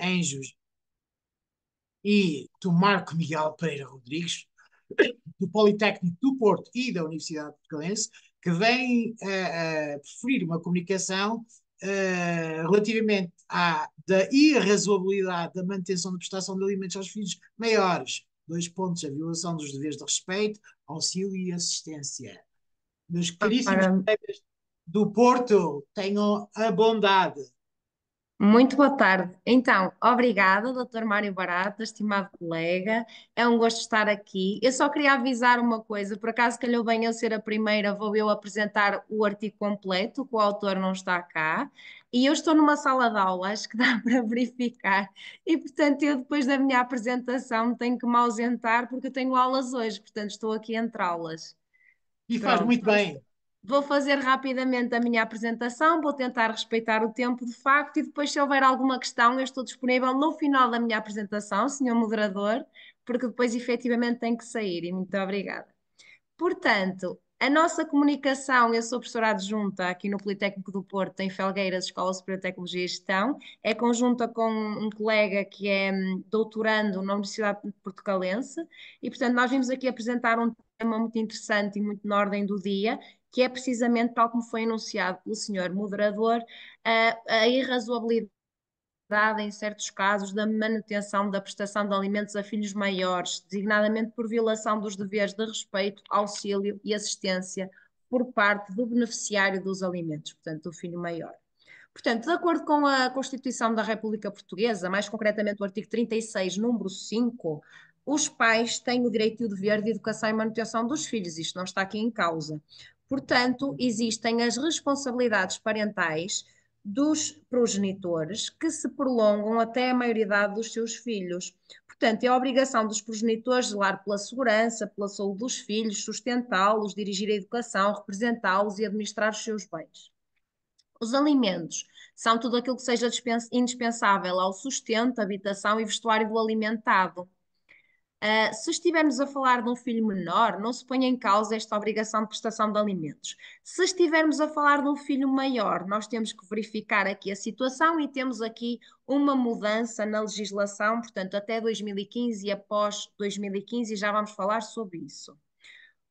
Anjos e do Marco Miguel Pereira Rodrigues, do Politécnico do Porto e da Universidade Portucalense, que vêm a preferir uma comunicação relativamente da irrazoabilidade da manutenção da prestação de alimentos aos filhos maiores. Dois pontos: a violação dos deveres de respeito, auxílio e assistência. Meus caríssimos Ora, colegas do Porto, tenham a bondade. muito boa tarde. Então, obrigada, Dr. Mário Barata, estimado colega. É um gosto estar aqui. Eu só queria avisar uma coisa, por acaso calhou bem eu ser a primeira, vou eu apresentar o artigo completo, que o autor não está cá. E eu estou numa sala de aula, acho que dá para verificar. E, portanto, eu depois da minha apresentação tenho que me ausentar porque eu tenho aulas hoje, portanto, estou aqui entre aulas. E faz Pronto. muito bem. Vou fazer rapidamente a minha apresentação, vou tentar respeitar o tempo de facto e depois, se houver alguma questão, eu estou disponível no final da minha apresentação, senhor moderador, porque depois efetivamente tenho que sair e muito obrigada. Portanto, a nossa comunicação, eu sou professora adjunta aqui no Politécnico do Porto, em Felgueiras, Escola Superior de Tecnologia e Gestão, é conjunta com um colega que é doutorando na Universidade Portucalense e, portanto, nós vimos aqui apresentar um tema muito interessante e muito na ordem do dia, que é precisamente, tal como foi anunciado pelo senhor moderador, a irrazoabilidade em certos casos da manutenção da prestação de alimentos a filhos maiores, designadamente por violação dos deveres de respeito, auxílio e assistência por parte do beneficiário dos alimentos, portanto, do filho maior. Portanto, de acordo com a Constituição da República Portuguesa, mais concretamente o artigo 36, número 5, os pais têm o direito e o dever de educação e manutenção dos filhos. Isto não está aqui em causa. Portanto, existem as responsabilidades parentais dos progenitores que se prolongam até a maioridade dos seus filhos. Portanto, é a obrigação dos progenitores zelar pela segurança, pela saúde dos filhos, sustentá-los, dirigir a educação, representá-los e administrar os seus bens. Os alimentos são tudo aquilo que seja indispensável ao sustento, habitação e vestuário do alimentado. Se estivermos a falar de um filho menor, não se põe em causa esta obrigação de prestação de alimentos. Se estivermos a falar de um filho maior, nós temos que verificar aqui a situação e temos aqui uma mudança na legislação, portanto, até 2015 e após 2015, e já vamos falar sobre isso.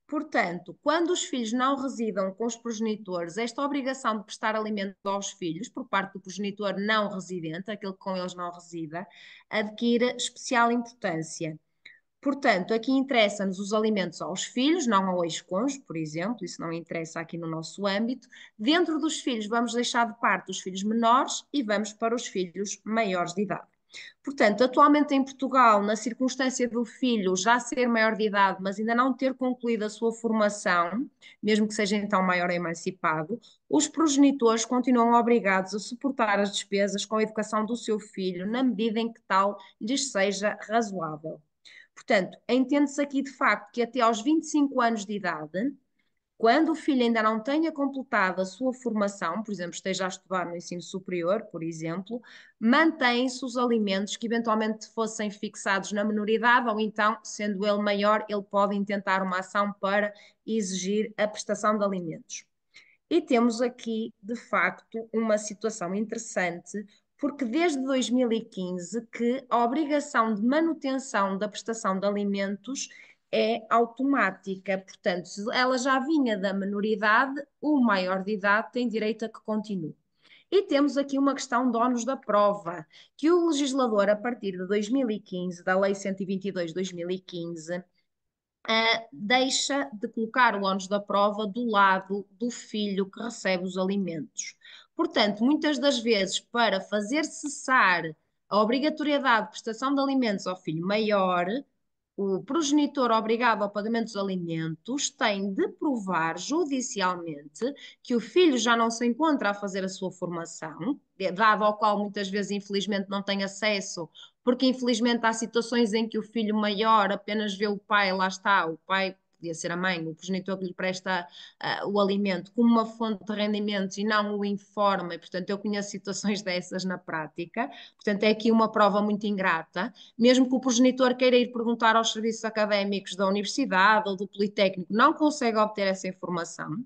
Portanto, quando os filhos não residam com os progenitores, esta obrigação de prestar alimento aos filhos, por parte do progenitor não residente, aquele que com eles não resida, adquire especial importância. Portanto, aqui interessa-nos os alimentos aos filhos, não ao ex-cônjuge, por exemplo, isso não interessa aqui no nosso âmbito. Dentro dos filhos, vamos deixar de parte os filhos menores e vamos para os filhos maiores de idade. Portanto, atualmente em Portugal, na circunstância do filho já ser maior de idade, mas ainda não ter concluído a sua formação, mesmo que seja então maior emancipado, os progenitores continuam obrigados a suportar as despesas com a educação do seu filho, na medida em que tal lhes seja razoável. Portanto, entende-se aqui de facto que até aos 25 anos de idade, quando o filho ainda não tenha completado a sua formação, por exemplo, esteja a estudar no ensino superior, por exemplo, mantém-se os alimentos que eventualmente fossem fixados na minoridade, ou então, sendo ele maior, ele pode intentar uma ação para exigir a prestação de alimentos. E temos aqui, de facto, uma situação interessante, porque desde 2015 que a obrigação de manutenção da prestação de alimentos é automática. Portanto, se ela já vinha da menoridade, o maior de idade tem direito a que continue. E temos aqui uma questão de ónus da prova, que o legislador, a partir de 2015, da Lei 122/2015, deixa de colocar o ónus da prova do lado do filho que recebe os alimentos. Portanto, muitas das vezes, para fazer cessar a obrigatoriedade de prestação de alimentos ao filho maior, o progenitor obrigado ao pagamento dos alimentos tem de provar judicialmente que o filho já não se encontra a fazer a sua formação, dado ao qual muitas vezes, infelizmente, não tem acesso, porque infelizmente há situações em que o filho maior apenas vê o pai, lá está, o pai podia ser a mãe, o progenitor que lhe presta o alimento como uma fonte de rendimentos e não o informa, e portanto eu conheço situações dessas na prática, portanto é aqui uma prova muito ingrata, mesmo que o progenitor queira ir perguntar aos serviços académicos da universidade ou do Politécnico, não consegue obter essa informação.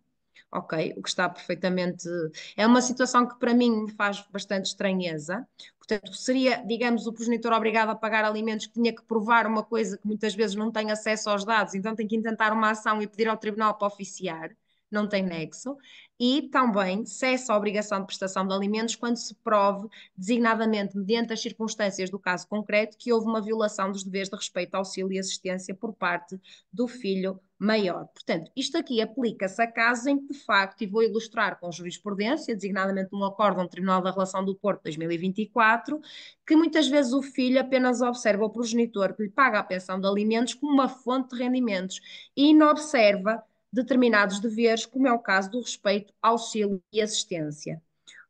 Ok, o que está perfeitamente. É uma situação que para mim me faz bastante estranheza. Portanto, seria, digamos, o progenitor obrigado a pagar alimentos que tinha que provar uma coisa que muitas vezes não tem acesso aos dados, então tem que intentar uma ação e pedir ao tribunal para oficiar, não tem nexo. E também cessa a obrigação de prestação de alimentos quando se prove, designadamente mediante as circunstâncias do caso concreto, que houve uma violação dos deveres de respeito, auxílio e assistência por parte do filho maior. Portanto, isto aqui aplica-se a casos em que, de facto, e vou ilustrar com jurisprudência, designadamente um acórdão do Tribunal da Relação do Porto 2024, que muitas vezes o filho apenas observa o progenitor que lhe paga a pensão de alimentos como uma fonte de rendimentos e não observa determinados deveres, como é o caso do respeito, auxílio e assistência.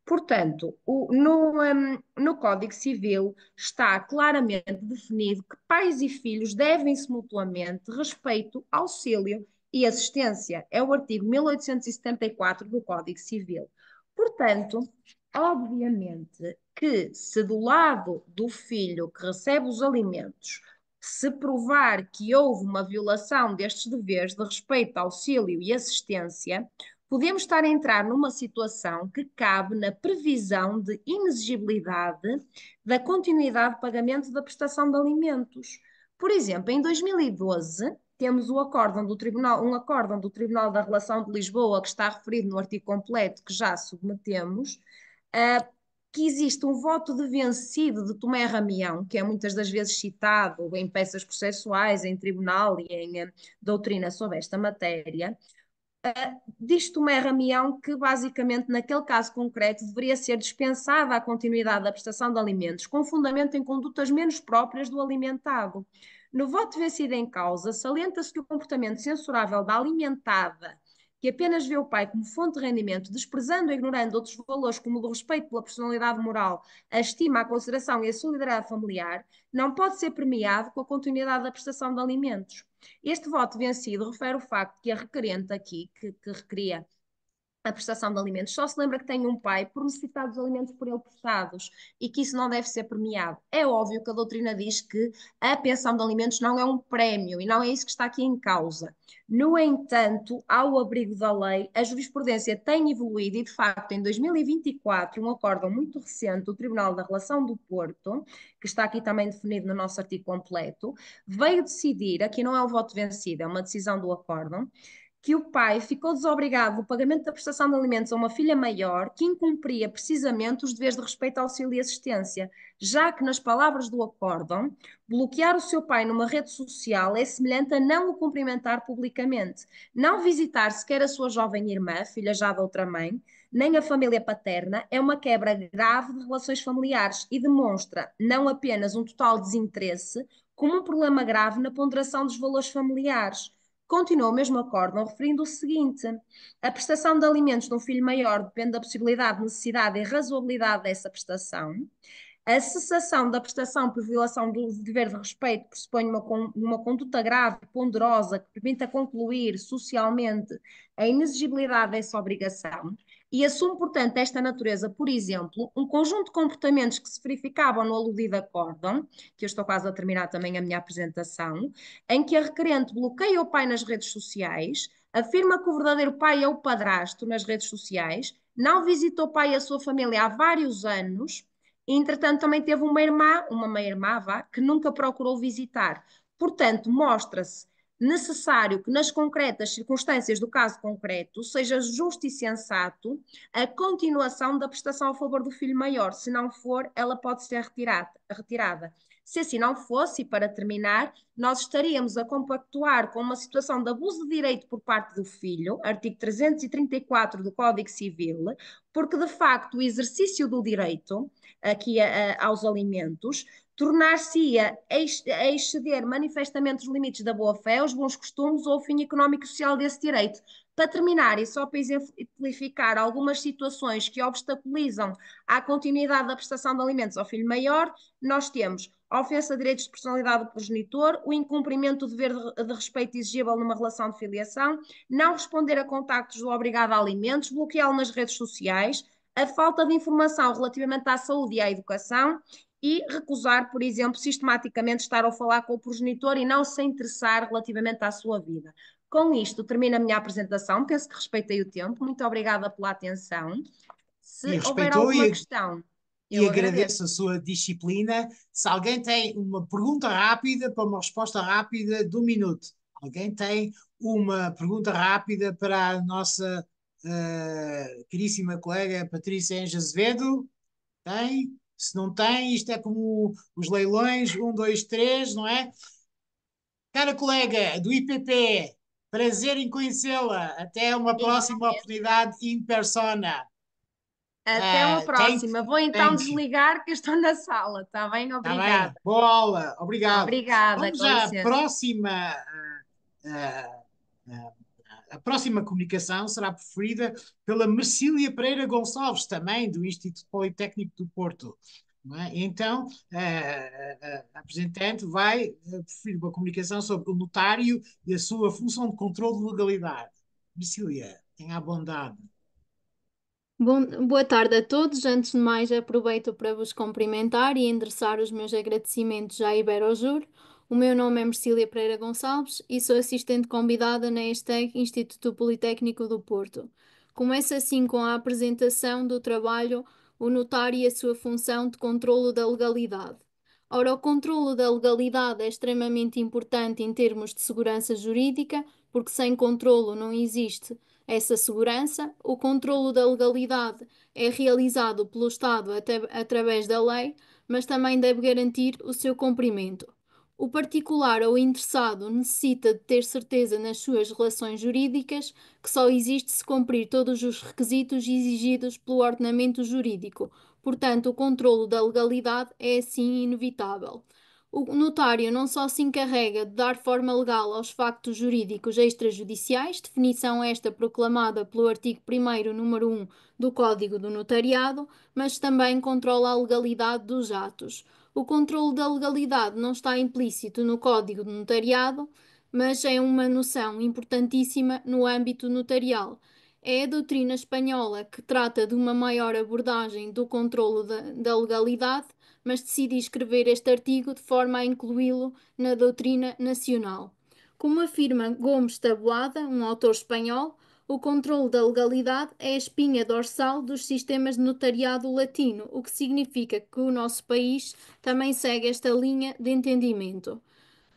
Portanto, no Código Civil está claramente definido que pais e filhos devem-se mutuamente respeito, auxílio e assistência. É o artigo 1874 do Código Civil. Portanto, obviamente que se do lado do filho que recebe os alimentos se provar que houve uma violação destes deveres de respeito, auxílio e assistência, podemos estar a entrar numa situação que cabe na previsão de inexigibilidade da continuidade de pagamento da prestação de alimentos. Por exemplo, em 2012, temos um acórdão do Tribunal da Relação de Lisboa, que está referido no artigo completo que já submetemos, que existe um voto de vencido de Tomé Ramião, que é muitas das vezes citado em peças processuais, em tribunal e em doutrina sobre esta matéria, diz Tomé Ramião que, basicamente, naquele caso concreto, deveria ser dispensada a continuidade da prestação de alimentos, com fundamento em condutas menos próprias do alimentado. No voto vencido em causa, salienta-se que o comportamento censurável da alimentada, que apenas vê o pai como fonte de rendimento, desprezando ou ignorando outros valores como o do respeito pela personalidade moral, a estima, a consideração e a solidariedade familiar, não pode ser premiado com a continuidade da prestação de alimentos. Este voto vencido refere o facto que a requerente aqui, que requeria a prestação de alimentos, só se lembra que tem um pai por necessitar dos alimentos por ele prestados e que isso não deve ser premiado. É óbvio que a doutrina diz que a pensão de alimentos não é um prémio e não é isso que está aqui em causa. No entanto, ao abrigo da lei, a jurisprudência tem evoluído e, de facto, em 2024, um acórdão muito recente do Tribunal da Relação do Porto, que está aqui também definido no nosso artigo completo, veio decidir, aqui não é o voto vencido, é uma decisão do acórdão, que o pai ficou desobrigado do pagamento da prestação de alimentos a uma filha maior que incumpria precisamente os deveres de respeito, auxílio e assistência, já que, nas palavras do acórdão, bloquear o seu pai numa rede social é semelhante a não o cumprimentar publicamente, não visitar sequer a sua jovem irmã, filha já de outra mãe, nem a família paterna, é uma quebra grave de relações familiares e demonstra não apenas um total desinteresse, como um problema grave na ponderação dos valores familiares. Continua o mesmo acórdão referindo o seguinte: a prestação de alimentos de um filho maior depende da possibilidade, necessidade e razoabilidade dessa prestação. A cessação da prestação por violação do dever de respeito pressupõe uma conduta grave, ponderosa, que permita concluir socialmente a inexigibilidade dessa obrigação e assume, portanto, esta natureza, por exemplo, um conjunto de comportamentos que se verificavam no aludido acórdão, que eu estou quase a terminar também a minha apresentação, em que a requerente bloqueia o pai nas redes sociais, afirma que o verdadeiro pai é o padrasto nas redes sociais, não visita o pai e a sua família há vários anos. E, entretanto, também teve uma meia-irmã, vá, que nunca procurou visitar. Portanto, mostra-se necessário que, nas concretas circunstâncias do caso concreto, seja justo e sensato a continuação da prestação a favor do filho maior. Se não for, ela pode ser retirada. Se assim não fosse, e para terminar, nós estaríamos a compactuar com uma situação de abuso de direito por parte do filho, artigo 334 do Código Civil, porque de facto o exercício do direito aqui aos alimentos tornar-se-ia a exceder manifestamente os limites da boa-fé, os bons costumes ou o fim económico e social desse direito. Para terminar, e só para exemplificar algumas situações que obstaculizam a continuidade da prestação de alimentos ao filho maior, nós temos a ofensa a direitos de personalidade do progenitor, o incumprimento do dever de respeito exigível numa relação de filiação, não responder a contactos do obrigado a alimentos, bloqueá-lo nas redes sociais, a falta de informação relativamente à saúde e à educação e recusar, por exemplo, sistematicamente estar a falar com o progenitor e não se interessar relativamente à sua vida. Com isto, termino a minha apresentação. Penso que respeitei o tempo. Muito obrigada pela atenção. E Se houver respeitou alguma e questão, e Eu agradeço. agradeço a sua disciplina. Se alguém tem uma pergunta rápida para uma resposta rápida de 1 minuto, alguém tem uma pergunta rápida para a nossa caríssima colega Patrícia Enges Azevedo? Tem? Se não tem, isto é como os leilões, um, dois, três, não é? Cara colega do IPP, prazer em conhecê-la. Até uma próxima Igualmente. oportunidade in persona. Até uma Thank, próxima. Vou então thank you. desligar que eu estou na sala, está bem? Está Obrigada. bem? Boa aula. Obrigado. Obrigada, Vamos com à licença. próxima. ah, ah, a próxima comunicação será preferida pela Mercília Pereira Gonçalves, também do Instituto Politécnico do Porto. Não é? Então, a apresentante vai preferir uma comunicação sobre o notário e a sua função de controle de legalidade. Mercília, tenha a bondade. Boa tarde a todos. Antes de mais, aproveito para vos cumprimentar e endereçar os meus agradecimentos à Iberojur. O meu nome é Mercília Pereira Gonçalves e sou assistente convidada na ESTEC Instituto Politécnico do Porto. Começo assim com a apresentação do trabalho O Notário e a sua função de controlo da legalidade. Ora, o controlo da legalidade é extremamente importante em termos de segurança jurídica, porque sem controlo não existe essa segurança. O controlo da legalidade é realizado pelo Estado através da lei, mas também deve garantir o seu cumprimento. O particular ou interessado necessita de ter certeza nas suas relações jurídicas, que só existe se cumprir todos os requisitos exigidos pelo ordenamento jurídico. Portanto, o controlo da legalidade é assim inevitável. O notário não só se encarrega de dar forma legal aos factos jurídicos extrajudiciais, definição esta proclamada pelo artigo 1º, número 1 do Código do Notariado, mas também controla a legalidade dos atos. O controle da legalidade não está implícito no Código do Notariado, mas é uma noção importantíssima no âmbito notarial. É a doutrina espanhola que trata de uma maior abordagem do controlo da legalidade, mas decidi escrever este artigo de forma a incluí-lo na doutrina nacional. Como afirma Gomes Taboada, um autor espanhol, o controle da legalidade é a espinha dorsal dos sistemas de notariado latino, o que significa que o nosso país também segue esta linha de entendimento.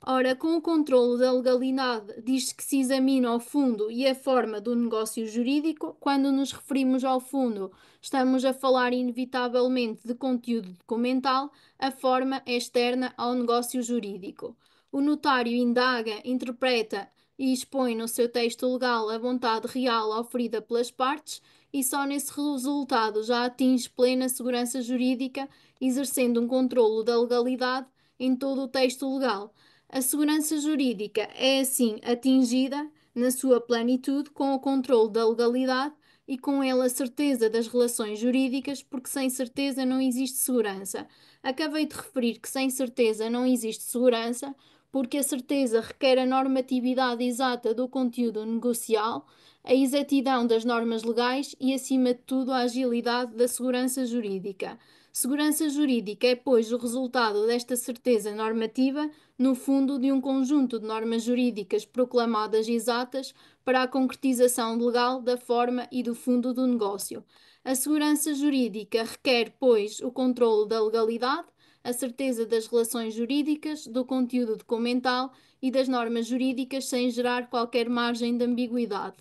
Ora, com o controlo da legalidade, diz-se que se examina o fundo e a forma do negócio jurídico. Quando nos referimos ao fundo, estamos a falar inevitavelmente de conteúdo documental, a forma é externa ao negócio jurídico. O notário indaga, interpreta e expõe no seu texto legal a vontade real oferida pelas partes e só nesse resultado já atinge plena segurança jurídica, exercendo um controlo da legalidade em todo o texto legal. A segurança jurídica é, assim, atingida na sua plenitude com o controle da legalidade e com ele a certeza das relações jurídicas, porque sem certeza não existe segurança. Acabei de referir que sem certeza não existe segurança, porque a certeza requer a normatividade exata do conteúdo negocial, a exatidão das normas legais e, acima de tudo, a agilidade da segurança jurídica. Segurança jurídica é, pois, o resultado desta certeza normativa, no fundo, de um conjunto de normas jurídicas proclamadas exatas para a concretização legal da forma e do fundo do negócio. A segurança jurídica requer, pois, o controlo da legalidade, a certeza das relações jurídicas, do conteúdo documental e das normas jurídicas sem gerar qualquer margem de ambiguidade.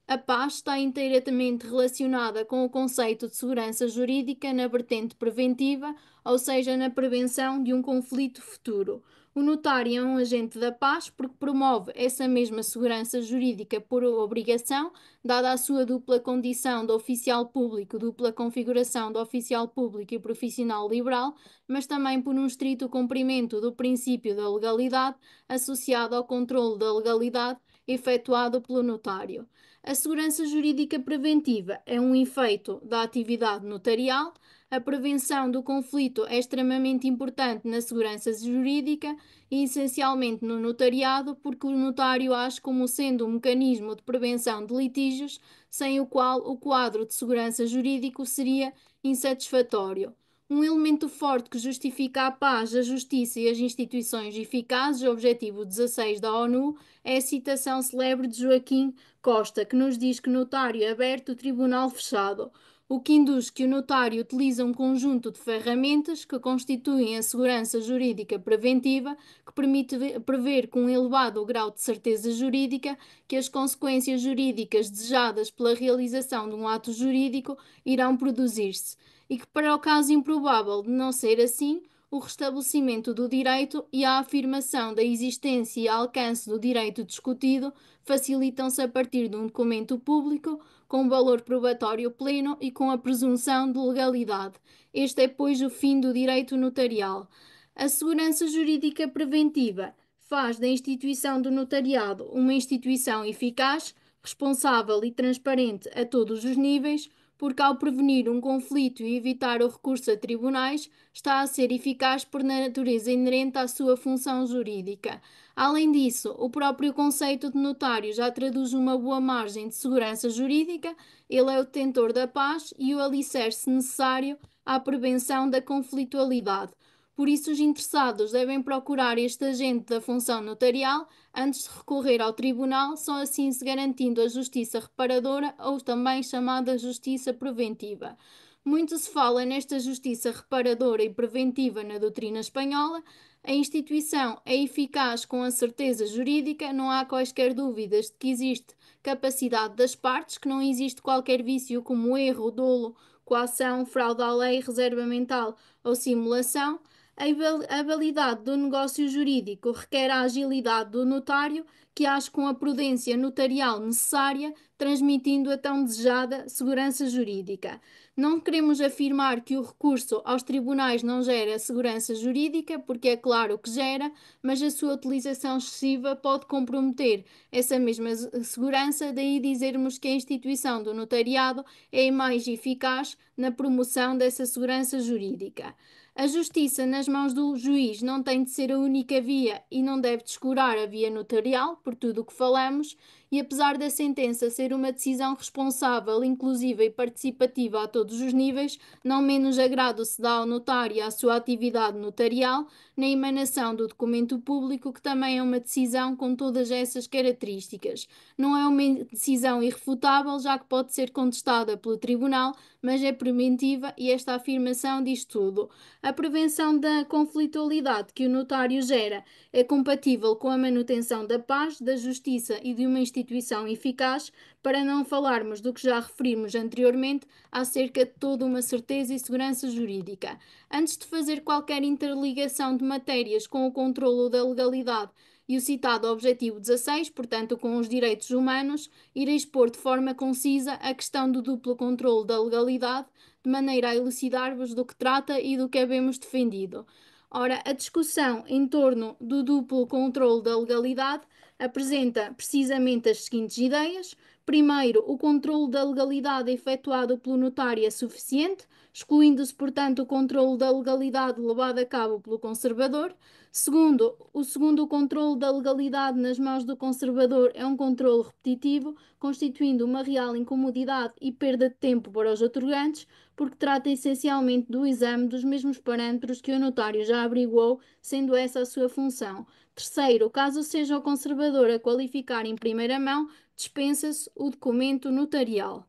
A paz está inteiramente relacionada com o conceito de segurança jurídica na vertente preventiva, ou seja, na prevenção de um conflito futuro. O notário é um agente da paz porque promove essa mesma segurança jurídica por obrigação, dada a sua dupla condição de oficial público, dupla configuração de oficial público e profissional liberal, mas também por um estrito cumprimento do princípio da legalidade associado ao controle da legalidade efetuado pelo notário. A segurança jurídica preventiva é um efeito da atividade notarial. A prevenção do conflito é extremamente importante na segurança jurídica e essencialmente no notariado, porque o notário age como sendo um mecanismo de prevenção de litígios, sem o qual o quadro de segurança jurídico seria insatisfatório. Um elemento forte que justifica a paz, a justiça e as instituições eficazes, objetivo 16 da ONU, é a citação célebre de Joaquim Costa, que nos diz que notário aberto, tribunal fechado. o que induz que o notário utilize um conjunto de ferramentas que constituem a segurança jurídica preventiva, que permite prever com um elevado grau de certeza jurídica que as consequências jurídicas desejadas pela realização de um ato jurídico irão produzir-se, e que, para o caso improvável de não ser assim, o restabelecimento do direito e a afirmação da existência e alcance do direito discutido facilitam-se a partir de um documento público com valor probatório pleno e com a presunção de legalidade. Este é, pois, o fim do direito notarial. A segurança jurídica preventiva faz da instituição do notariado uma instituição eficaz, responsável e transparente a todos os níveis, porque ao prevenir um conflito e evitar o recurso a tribunais, está a ser eficaz por natureza inerente à sua função jurídica. Além disso, o próprio conceito de notário já traduz uma boa margem de segurança jurídica, ele é o detentor da paz e o alicerce necessário à prevenção da conflitualidade. Por isso, os interessados devem procurar este agente da função notarial antes de recorrer ao tribunal, só assim se garantindo a justiça reparadora ou também chamada justiça preventiva. Muito se fala nesta justiça reparadora e preventiva na doutrina espanhola. A instituição é eficaz com a certeza jurídica, não há quaisquer dúvidas de que existe capacidade das partes, que não existe qualquer vício como erro, dolo, coação, fraude à lei, reserva mental ou simulação. A validade do negócio jurídico requer a agilidade do notário, que age com a prudência notarial necessária, transmitindo a tão desejada segurança jurídica. Não queremos afirmar que o recurso aos tribunais não gera segurança jurídica, porque é claro que gera, mas a sua utilização excessiva pode comprometer essa mesma segurança, daí dizermos que a instituição do notariado é mais eficaz na promoção dessa segurança jurídica. A justiça nas mãos do juiz não tem de ser a única via e não deve descurar a via notarial, por tudo o que falamos, e apesar da sentença ser uma decisão responsável, inclusiva e participativa a todos os níveis, não menos agrado se dá ao notário e à sua atividade notarial na emanação do documento público, que também é uma decisão com todas essas características. Não é uma decisão irrefutável, já que pode ser contestada pelo tribunal, mas é preventiva e esta afirmação diz tudo. A prevenção da conflitualidade que o notário gera é compatível com a manutenção da paz, da justiça e de uma instituição eficaz, para não falarmos do que já referimos anteriormente acerca de toda uma certeza e segurança jurídica. Antes de fazer qualquer interligação de matérias com o controlo da legalidade e o citado objetivo 16, portanto com os direitos humanos, irei expor de forma concisa a questão do duplo controlo da legalidade, de maneira a elucidar-vos do que trata e do que havemos defendido. Ora, a discussão em torno do duplo controle da legalidade apresenta precisamente as seguintes ideias. Primeiro, o controle da legalidade efetuado pelo notário é suficiente, excluindo-se, portanto, o controle da legalidade levado a cabo pelo conservador. Segundo, o controle da legalidade nas mãos do conservador é um controle repetitivo, constituindo uma real incomodidade e perda de tempo para os outorgantes, porque trata essencialmente do exame dos mesmos parâmetros que o notário já averiguou, sendo essa a sua função. Terceiro, caso seja o conservador a qualificar em primeira mão, dispensa-se o documento notarial.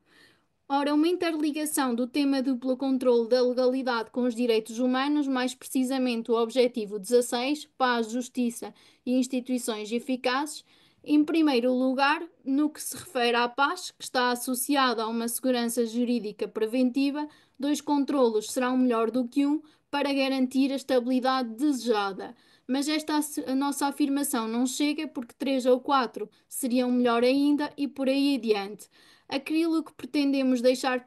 Ora, uma interligação do tema duplo controle da legalidade com os direitos humanos, mais precisamente o objetivo 16, paz, justiça e instituições eficazes. Em primeiro lugar, no que se refere à paz, que está associada a uma segurança jurídica preventiva, dois controlos serão melhor do que um para garantir a estabilidade desejada. Mas a nossa afirmação não chega, porque 3 ou 4 seriam melhor ainda e por aí adiante. Aquilo que pretendemos deixar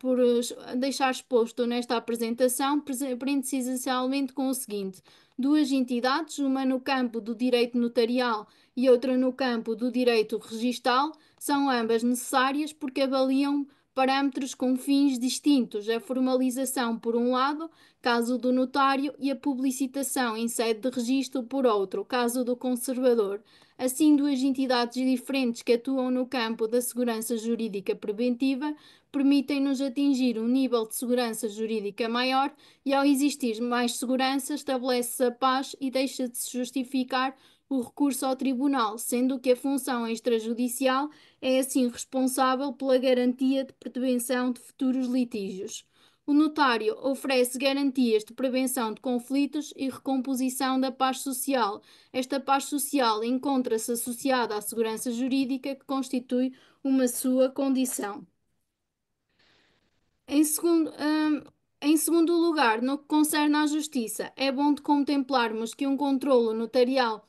exposto nesta apresentação prende-se essencialmente com o seguinte: duas entidades, uma no campo do direito notarial e outra no campo do direito registal, são ambas necessárias porque avaliam parâmetros com fins distintos: a formalização por um lado, caso do notário, e a publicitação em sede de registro por outro, caso do conservador. Assim, duas entidades diferentes que atuam no campo da segurança jurídica preventiva permitem-nos atingir um nível de segurança jurídica maior, e ao existir mais segurança, estabelece-se a paz e deixa de se justificar o recurso ao tribunal, sendo que a função extrajudicial é assim responsável pela garantia de prevenção de futuros litígios. O notário oferece garantias de prevenção de conflitos e recomposição da paz social. Esta paz social encontra-se associada à segurança jurídica que constitui uma sua condição. Em segundo, hum, Em segundo lugar, no que concerne à justiça, é bom de contemplarmos que um controlo notarial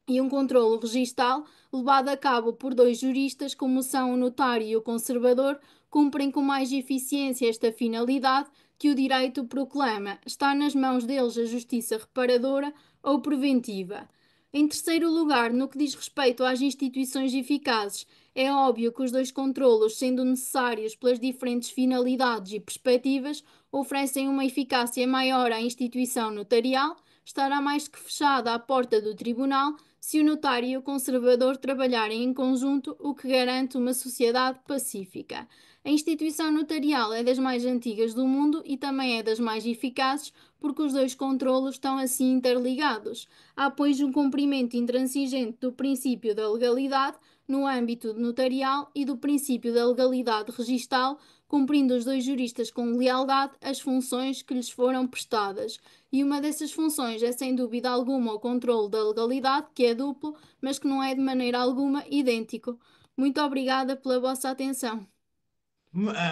e um controlo registal, levado a cabo por dois juristas, como são o notário e o conservador, cumprem com mais eficiência esta finalidade que o direito proclama. Está nas mãos deles a justiça reparadora ou preventiva. Em terceiro lugar, no que diz respeito às instituições eficazes, é óbvio que os dois controlos, sendo necessários pelas diferentes finalidades e perspectivas, oferecem uma eficácia maior à instituição notarial, estará mais que fechada à porta do tribunal se o notário e o conservador trabalharem em conjunto, o que garante uma sociedade pacífica. A instituição notarial é das mais antigas do mundo e também é das mais eficazes, porque os dois controlos estão assim interligados. Há, pois, um cumprimento intransigente do princípio da legalidade no âmbito notarial e do princípio da legalidade registal, cumprindo os dois juristas com lealdade as funções que lhes foram prestadas. E uma dessas funções é, sem dúvida alguma, o controle da legalidade, que é duplo, mas que não é de maneira alguma idêntico. Muito obrigada pela vossa atenção.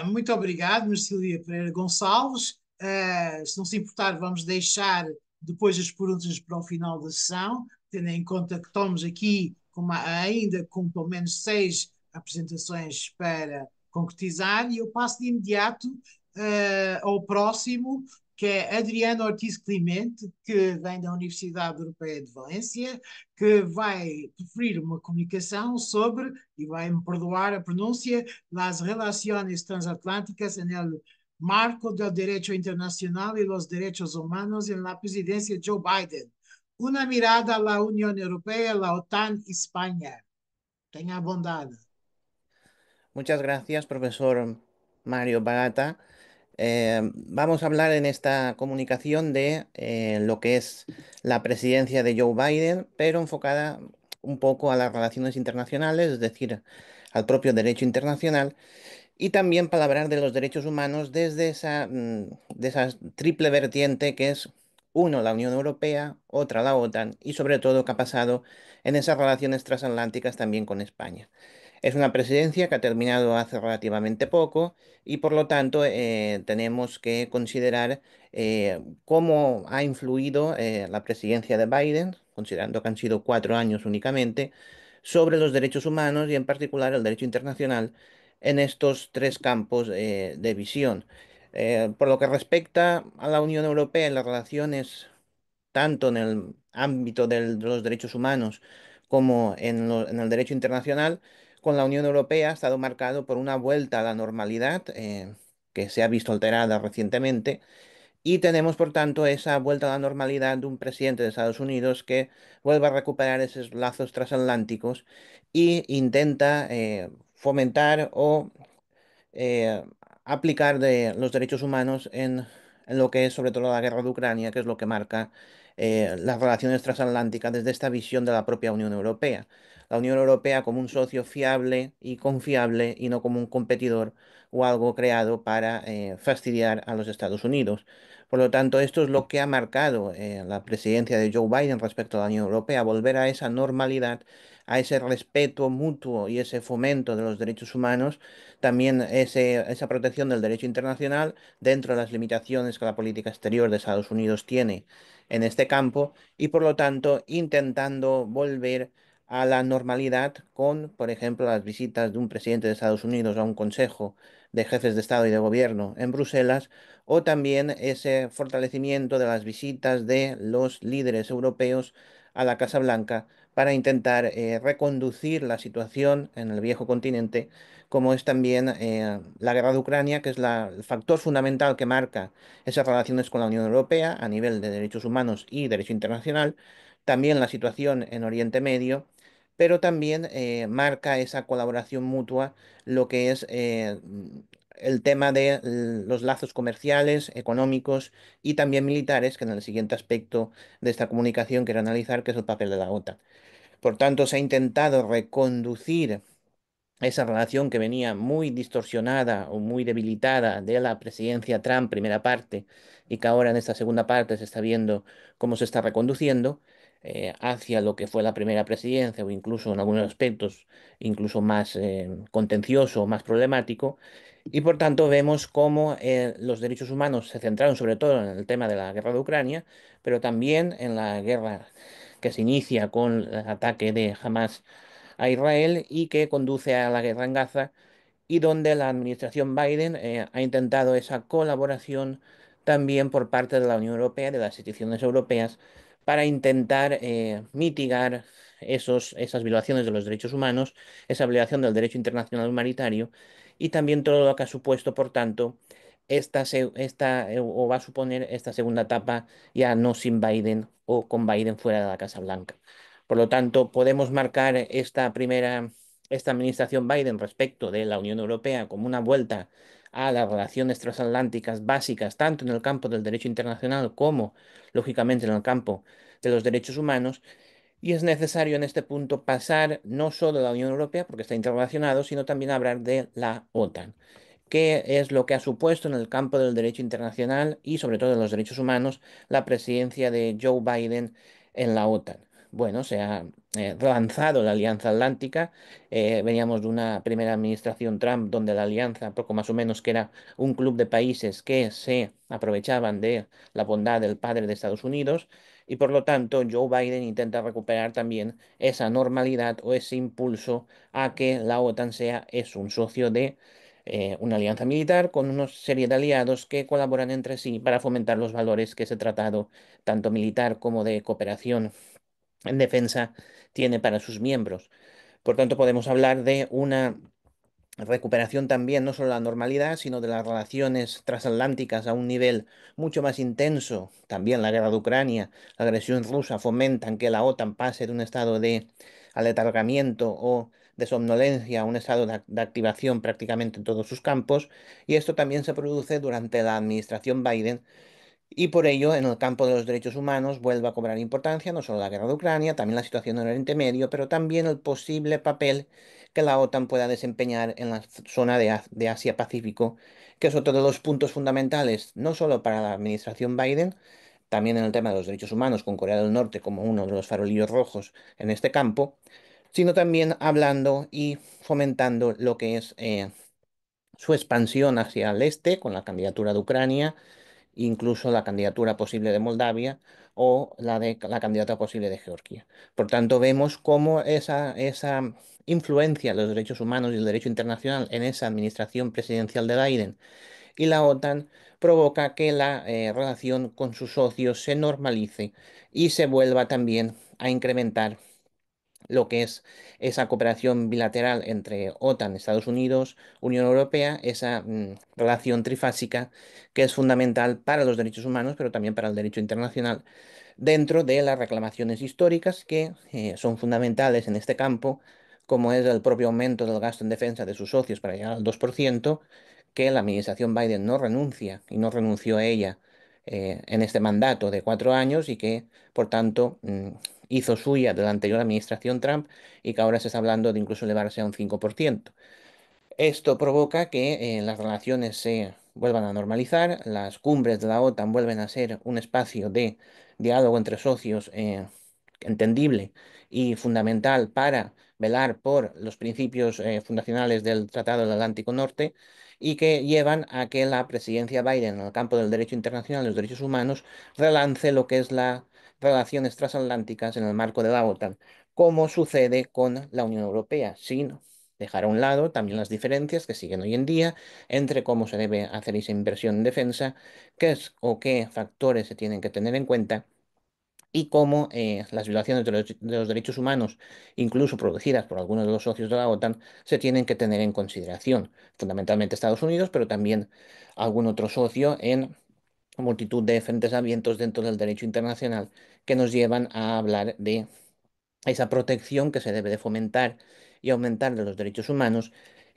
Muito obrigado, Marcília Pereira Gonçalves. Se não se importar, vamos deixar depois as perguntas para o final da sessão, tendo em conta que estamos aqui ainda com pelo menos 6 apresentações para concretizar, e eu passo de imediato ao próximo, que é Adriano Ortiz Climente, que vem da Universidade Europeia de Valência, que vai preferir uma comunicação sobre, e vai-me perdoar a pronúncia, las relaciones transatlánticas en el marco del derecho internacional y los derechos humanos en la presidencia de Joe Biden. Una mirada a la Unión Europea, la OTAN y España. Tenga bondad. Muchas gracias, profesor Mario Bagata. Vamos a hablar en esta comunicación de lo que es la presidencia de Joe Biden, pero enfocada un poco a las relaciones internacionales, es decir, al propio derecho internacional, y también para hablar de los derechos humanos desde de esa triple vertiente que es, uno, la Unión Europea, otra, la OTAN, y sobre todo qué ha pasado en esas relaciones transatlánticas también con España. Es una presidencia que ha terminado hace relativamente poco y por lo tanto tenemos que considerar cómo ha influido la presidencia de Biden, considerando que han sido 4 años únicamente, sobre los derechos humanos y en particular el derecho internacional en estos tres campos de visión. Por lo que respecta a la Unión Europea en las relaciones tanto en el ámbito de los derechos humanos como en el derecho internacional, con la Unión Europea ha estado marcado por una vuelta a la normalidad que se ha visto alterada recientemente. Y tenemos, por tanto, esa vuelta a la normalidad de un presidente de Estados Unidos que vuelve a recuperar esos lazos transatlánticos e intenta fomentar o eh, aplicar de los derechos humanos en lo que es sobre todo la guerra de Ucrania, que es lo que marca las relaciones transatlánticas desde esta visión de la propia Unión Europea. La Unión Europea como un socio fiable y confiable y no como un competidor o algo creado para fastidiar a los Estados Unidos. Por lo tanto, esto es lo que ha marcado la presidencia de Joe Biden respecto a la Unión Europea, volver a esa normalidad, a ese respeto mutuo y ese fomento de los derechos humanos, también esa protección del derecho internacional dentro de las limitaciones que la política exterior de Estados Unidos tiene en este campo y por lo tanto intentando volver a la normalidad con, por ejemplo, las visitas de un presidente de Estados Unidos a un consejo de jefes de Estado y de Gobierno en Bruselas, o también ese fortalecimiento de las visitas de los líderes europeos a la Casa Blanca para intentar reconducir la situación en el viejo continente, como es también la guerra de Ucrania, que es el factor fundamental que marca esas relaciones con la Unión Europea a nivel de derechos humanos y derecho internacional, también la situación en Oriente Medio, pero también marca esa colaboración mutua, lo que es el tema de los lazos comerciales, económicos y también militares, que en el siguiente aspecto de esta comunicación quiero analizar, que es el papel de la OTAN. Por tanto, se ha intentado reconducir esa relación que venía muy distorsionada o muy debilitada de la presidencia Trump, primera parte, y que ahora en esta segunda parte se está viendo cómo se está reconduciendo hacia lo que fue la primera presidencia o incluso en algunos aspectos incluso más contencioso o más problemático. Y por tanto vemos cómo los derechos humanos se centraron sobre todo en el tema de la guerra de Ucrania, pero también en la guerra que se inicia con el ataque de Hamas a Israel y que conduce a la guerra en Gaza y donde la administración Biden ha intentado esa colaboración también por parte de la Unión Europea, de las instituciones europeas, para intentar mitigar esas violaciones de los derechos humanos, esa violación del derecho internacional humanitario y también todo lo que ha supuesto, por tanto, o va a suponer esta segunda etapa ya no sin Biden o con Biden fuera de la Casa Blanca. Por lo tanto, podemos marcar esta administración Biden respecto de la Unión Europea como una vuelta a las relaciones transatlánticas básicas, tanto en el campo del derecho internacional como, lógicamente, en el campo de los derechos humanos. Y es necesario en este punto pasar no solo de la Unión Europea, porque está interrelacionado, sino también hablar de la OTAN. ¿Qué es lo que ha supuesto en el campo del derecho internacional y sobre todo de los derechos humanos la presidencia de Joe Biden en la OTAN? Bueno, se ha relanzado la Alianza Atlántica. Veníamos de una primera administración Trump donde la alianza, poco más o menos, que era un club de países que se aprovechaban de la bondad del padre de Estados Unidos y por lo tanto Joe Biden intenta recuperar también esa normalidad o ese impulso a que la OTAN es un socio de una alianza militar con una serie de aliados que colaboran entre sí para fomentar los valores que ese tratado, tanto militar como de cooperación en defensa, tiene para sus miembros. Por tanto, podemos hablar de una recuperación también no solo de la normalidad, sino de las relaciones transatlánticas a un nivel mucho más intenso. También la guerra de Ucrania, la agresión rusa fomentan que la OTAN pase de un estado de aletargamiento o de somnolencia a un estado de activación prácticamente en todos sus campos. Y esto también se produce durante la administración Biden y por ello, en el campo de los derechos humanos vuelve a cobrar importancia no solo la guerra de Ucrania, también la situación en Oriente Medio, pero también el posible papel que la OTAN pueda desempeñar en la zona de Asia-Pacífico, que es otro de los puntos fundamentales, no solo para la administración Biden, también en el tema de los derechos humanos, con Corea del Norte como uno de los farolillos rojos en este campo, sino también hablando y fomentando lo que es su expansión hacia el este, con la candidatura de Ucrania incluso la candidatura posible de Moldavia o la candidatura posible de Georgia. Por tanto, vemos cómo esa influencia de los derechos humanos y el derecho internacional en esa administración presidencial de Biden y la OTAN provoca que la relación con sus socios se normalice y se vuelva también a incrementar lo que es esa cooperación bilateral entre OTAN, Estados Unidos, Unión Europea, esa relación trifásica que es fundamental para los derechos humanos, pero también para el derecho internacional, dentro de las reclamaciones históricas que son fundamentales en este campo, como es el propio aumento del gasto en defensa de sus socios para llegar al 2%, que la administración Biden no renuncia y no renunció a ella en este mandato de 4 años y que, por tanto, hizo suya de la anterior administración Trump y que ahora se está hablando de incluso elevarse a un 5%. Esto provoca que las relaciones se vuelvan a normalizar, las cumbres de la OTAN vuelven a ser un espacio de diálogo entre socios entendible y fundamental para velar por los principios fundacionales del Tratado del Atlántico Norte y que llevan a que la presidencia Biden en el campo del derecho internacional y los derechos humanos relance lo que es las relaciones transatlánticas en el marco de la OTAN, como sucede con la Unión Europea, sin dejar a un lado también las diferencias que siguen hoy en día entre cómo se debe hacer esa inversión en defensa, qué es o qué factores se tienen que tener en cuenta y cómo las violaciones de los derechos humanos, incluso producidas por algunos de los socios de la OTAN, se tienen que tener en consideración, fundamentalmente Estados Unidos, pero también algún otro socio en multitud de frentes abiertos dentro del derecho internacional que nos llevan a hablar de esa protección que se debe de fomentar y aumentar de los derechos humanos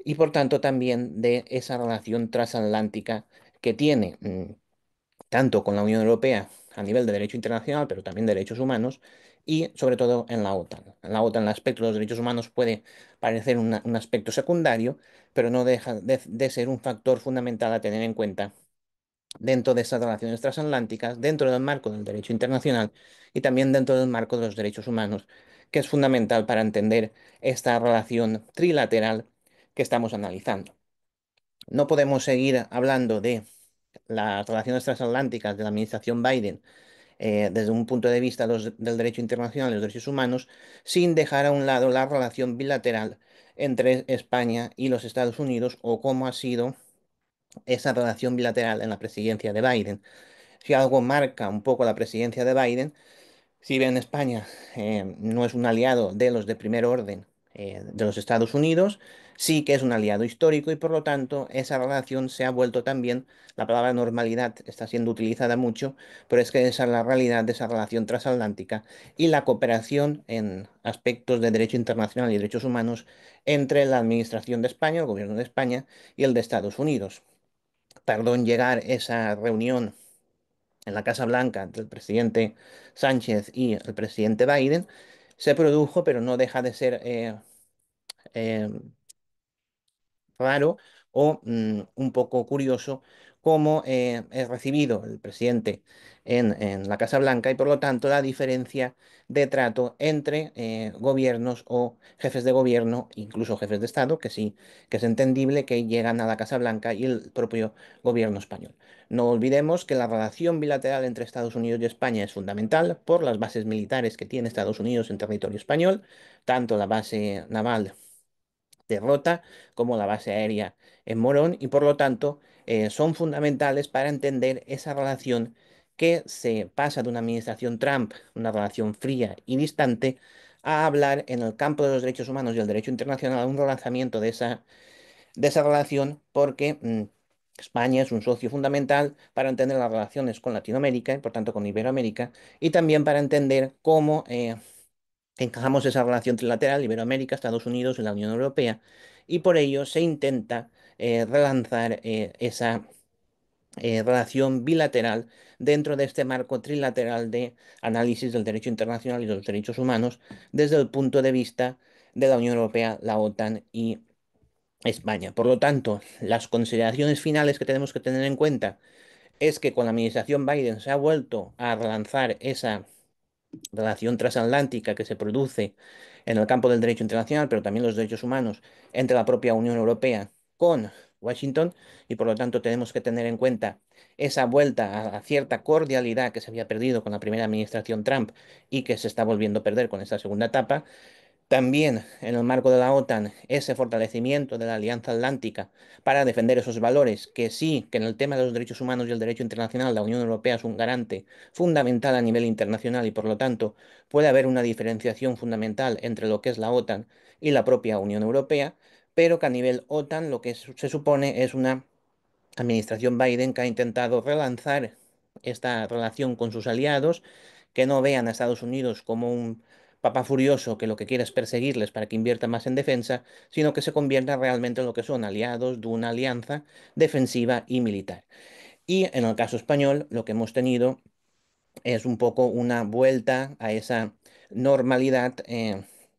y por tanto también de esa relación transatlántica que tiene tanto con la Unión Europea a nivel de derecho internacional, pero también derechos humanos, y sobre todo en la OTAN. En la OTAN el aspecto de los derechos humanos puede parecer un aspecto secundario, pero no deja de ser un factor fundamental a tener en cuenta dentro de esas relaciones transatlánticas, dentro del marco del derecho internacional y también dentro del marco de los derechos humanos, que es fundamental para entender esta relación trilateral que estamos analizando. No podemos seguir hablando de las relaciones transatlánticas de la administración Biden desde un punto de vista del derecho internacional y los derechos humanos sin dejar a un lado la relación bilateral entre España y los Estados Unidos o cómo ha sido esa relación bilateral en la presidencia de Biden. Si algo marca un poco la presidencia de Biden, si bien España no es un aliado de los de primer orden de los Estados Unidos, sí que es un aliado histórico y por lo tanto esa relación se ha vuelto también, la palabra normalidad está siendo utilizada mucho, pero es que esa es la realidad de esa relación transatlántica y la cooperación en aspectos de derecho internacional y derechos humanos entre la administración de España, el gobierno de España y el de Estados Unidos. Tardó en llegar esa reunión en la Casa Blanca entre el presidente Sánchez y el presidente Biden, se produjo, pero no deja de ser eh, raro o un poco curioso cómo es recibido el presidente en la Casa Blanca y por lo tanto la diferencia de trato entre gobiernos o jefes de gobierno, incluso jefes de Estado, que sí, que es entendible que llegan a la Casa Blanca y el propio gobierno español. No olvidemos que la relación bilateral entre Estados Unidos y España es fundamental por las bases militares que tiene Estados Unidos en territorio español, tanto la base naval de Rota como la base aérea en Morón y por lo tanto son fundamentales para entender esa relación que se pasa de una administración Trump, una relación fría y distante, a hablar en el campo de los derechos humanos y el derecho internacional, un relanzamiento de esa relación porque España es un socio fundamental para entender las relaciones con Latinoamérica y por tanto con Iberoamérica y también para entender cómo encajamos esa relación trilateral, Iberoamérica, Estados Unidos y la Unión Europea, y por ello se intenta relanzar esa relación bilateral dentro de este marco trilateral de análisis del derecho internacional y los derechos humanos desde el punto de vista de la Unión Europea, la OTAN y España. Por lo tanto, las consideraciones finales que tenemos que tener en cuenta es que con la administración Biden se ha vuelto a relanzar esa relación transatlántica que se produce en el campo del derecho internacional, pero también los derechos humanos entre la propia Unión Europea con Washington y por lo tanto tenemos que tener en cuenta esa vuelta a cierta cordialidad que se había perdido con la primera administración Trump y que se está volviendo a perder con esta segunda etapa. También en el marco de la OTAN, ese fortalecimiento de la Alianza Atlántica para defender esos valores, que sí, que en el tema de los derechos humanos y el derecho internacional la Unión Europea es un garante fundamental a nivel internacional y por lo tanto puede haber una diferenciación fundamental entre lo que es la OTAN y la propia Unión Europea, pero que a nivel OTAN lo que se supone es una administración Biden que ha intentado relanzar esta relación con sus aliados, que no vean a Estados Unidos como un papá furioso que lo que quiere es perseguirles para que inviertan más en defensa, sino que se convierta realmente en lo que son aliados de una alianza defensiva y militar. Y en el caso español, lo que hemos tenido es un poco una vuelta a esa normalidad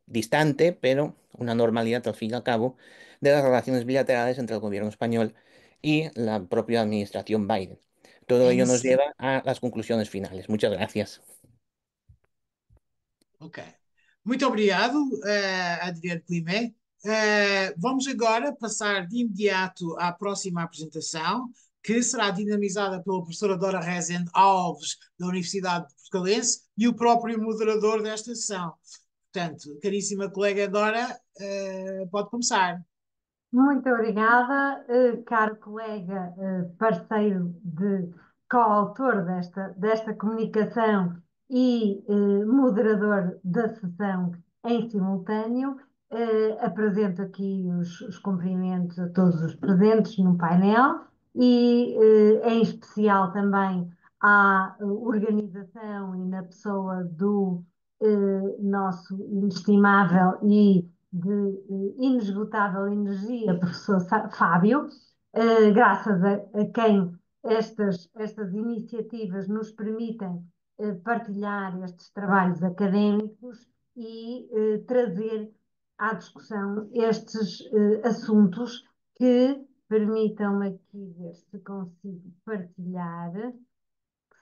distante, pero una normalidad al fin y al cabo de las relaciones bilaterales entre el gobierno español y la propia administración Biden. Todo É ello nos necessário. lleva a las conclusiones finales. Muchas gracias. Ok. Muito obrigado, Adriano Climé. Vamos agora passar de imediato à próxima apresentação, que será dinamizada pela professora Dora Rezende Alves, da Universidade de Portucalense, e o próprio moderador desta sessão. Portanto, caríssima colega Dora, pode começar. Muito obrigada, caro colega, parceiro coautor desta comunicação e moderador da sessão em simultâneo. Apresento aqui os cumprimentos a todos os presentes no painel e, em especial, também à organização e na pessoa do nosso inestimável e de inesgotável energia, professor Fábio, graças a quem estas iniciativas nos permitem partilhar estes trabalhos académicos e trazer à discussão estes assuntos que permitam-me aqui ver se consigo partilhar.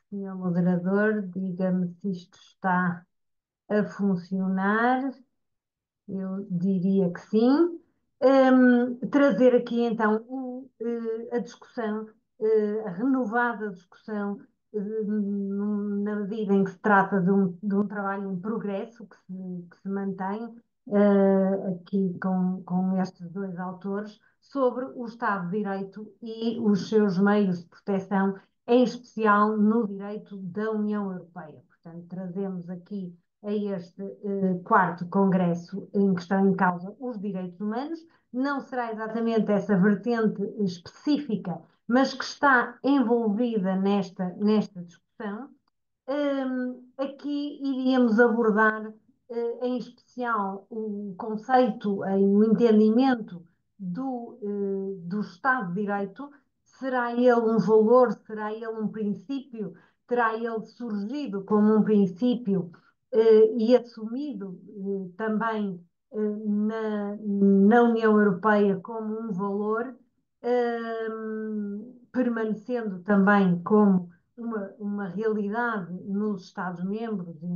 Senhor moderador, diga-me se isto está a funcionar. Eu diria que sim. Trazer aqui então a discussão, a renovada discussão, na medida em que se trata de um trabalho em progresso que se mantém aqui com estes dois autores, sobre o Estado de Direito e os seus meios de proteção, em especial no direito da União Europeia. Portanto, trazemos aqui a este quarto congresso em que estão em causa os direitos humanos. Não será exatamente essa vertente específica, mas que está envolvida nesta discussão. Aqui iríamos abordar em especial o conceito, o entendimento do Estado de Direito. Será ele um valor, será ele um princípio, terá ele surgido como um princípio e assumido também na União Europeia como um valor, permanecendo também como uma realidade nos Estados-membros e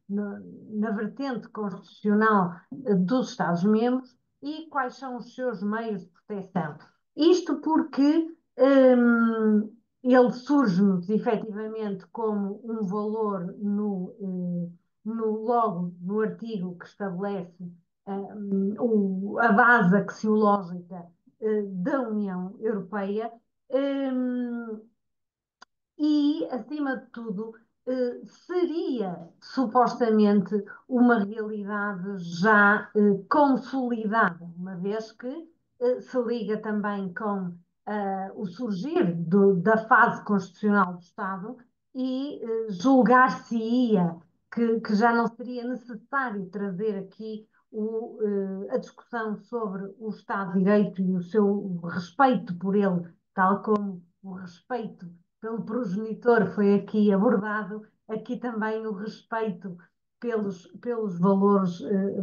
na vertente constitucional dos Estados-membros, e quais são os seus meios de proteção. Isto porque ele surge-nos efetivamente como um valor logo no artigo que estabelece a base axiológica da União Europeia, e, acima de tudo, seria supostamente uma realidade já consolidada, uma vez que se liga também com o surgir da fase constitucional do Estado, e julgar-se-ia que já não seria necessário trazer aqui a discussão sobre o Estado de Direito e o seu respeito por ele, tal como o respeito pelo progenitor foi aqui abordado, aqui também o respeito pelos valores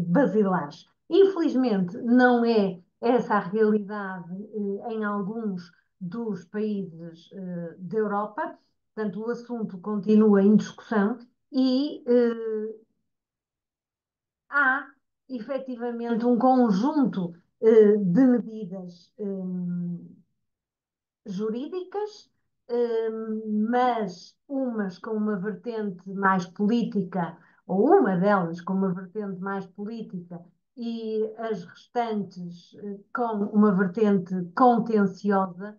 basilares. Infelizmente, não é essa a realidade em alguns dos países da Europa, portanto, o assunto continua em discussão e há efetivamente um conjunto de medidas jurídicas, mas umas com uma vertente mais política, ou uma delas com uma vertente mais política, e as restantes com uma vertente contenciosa,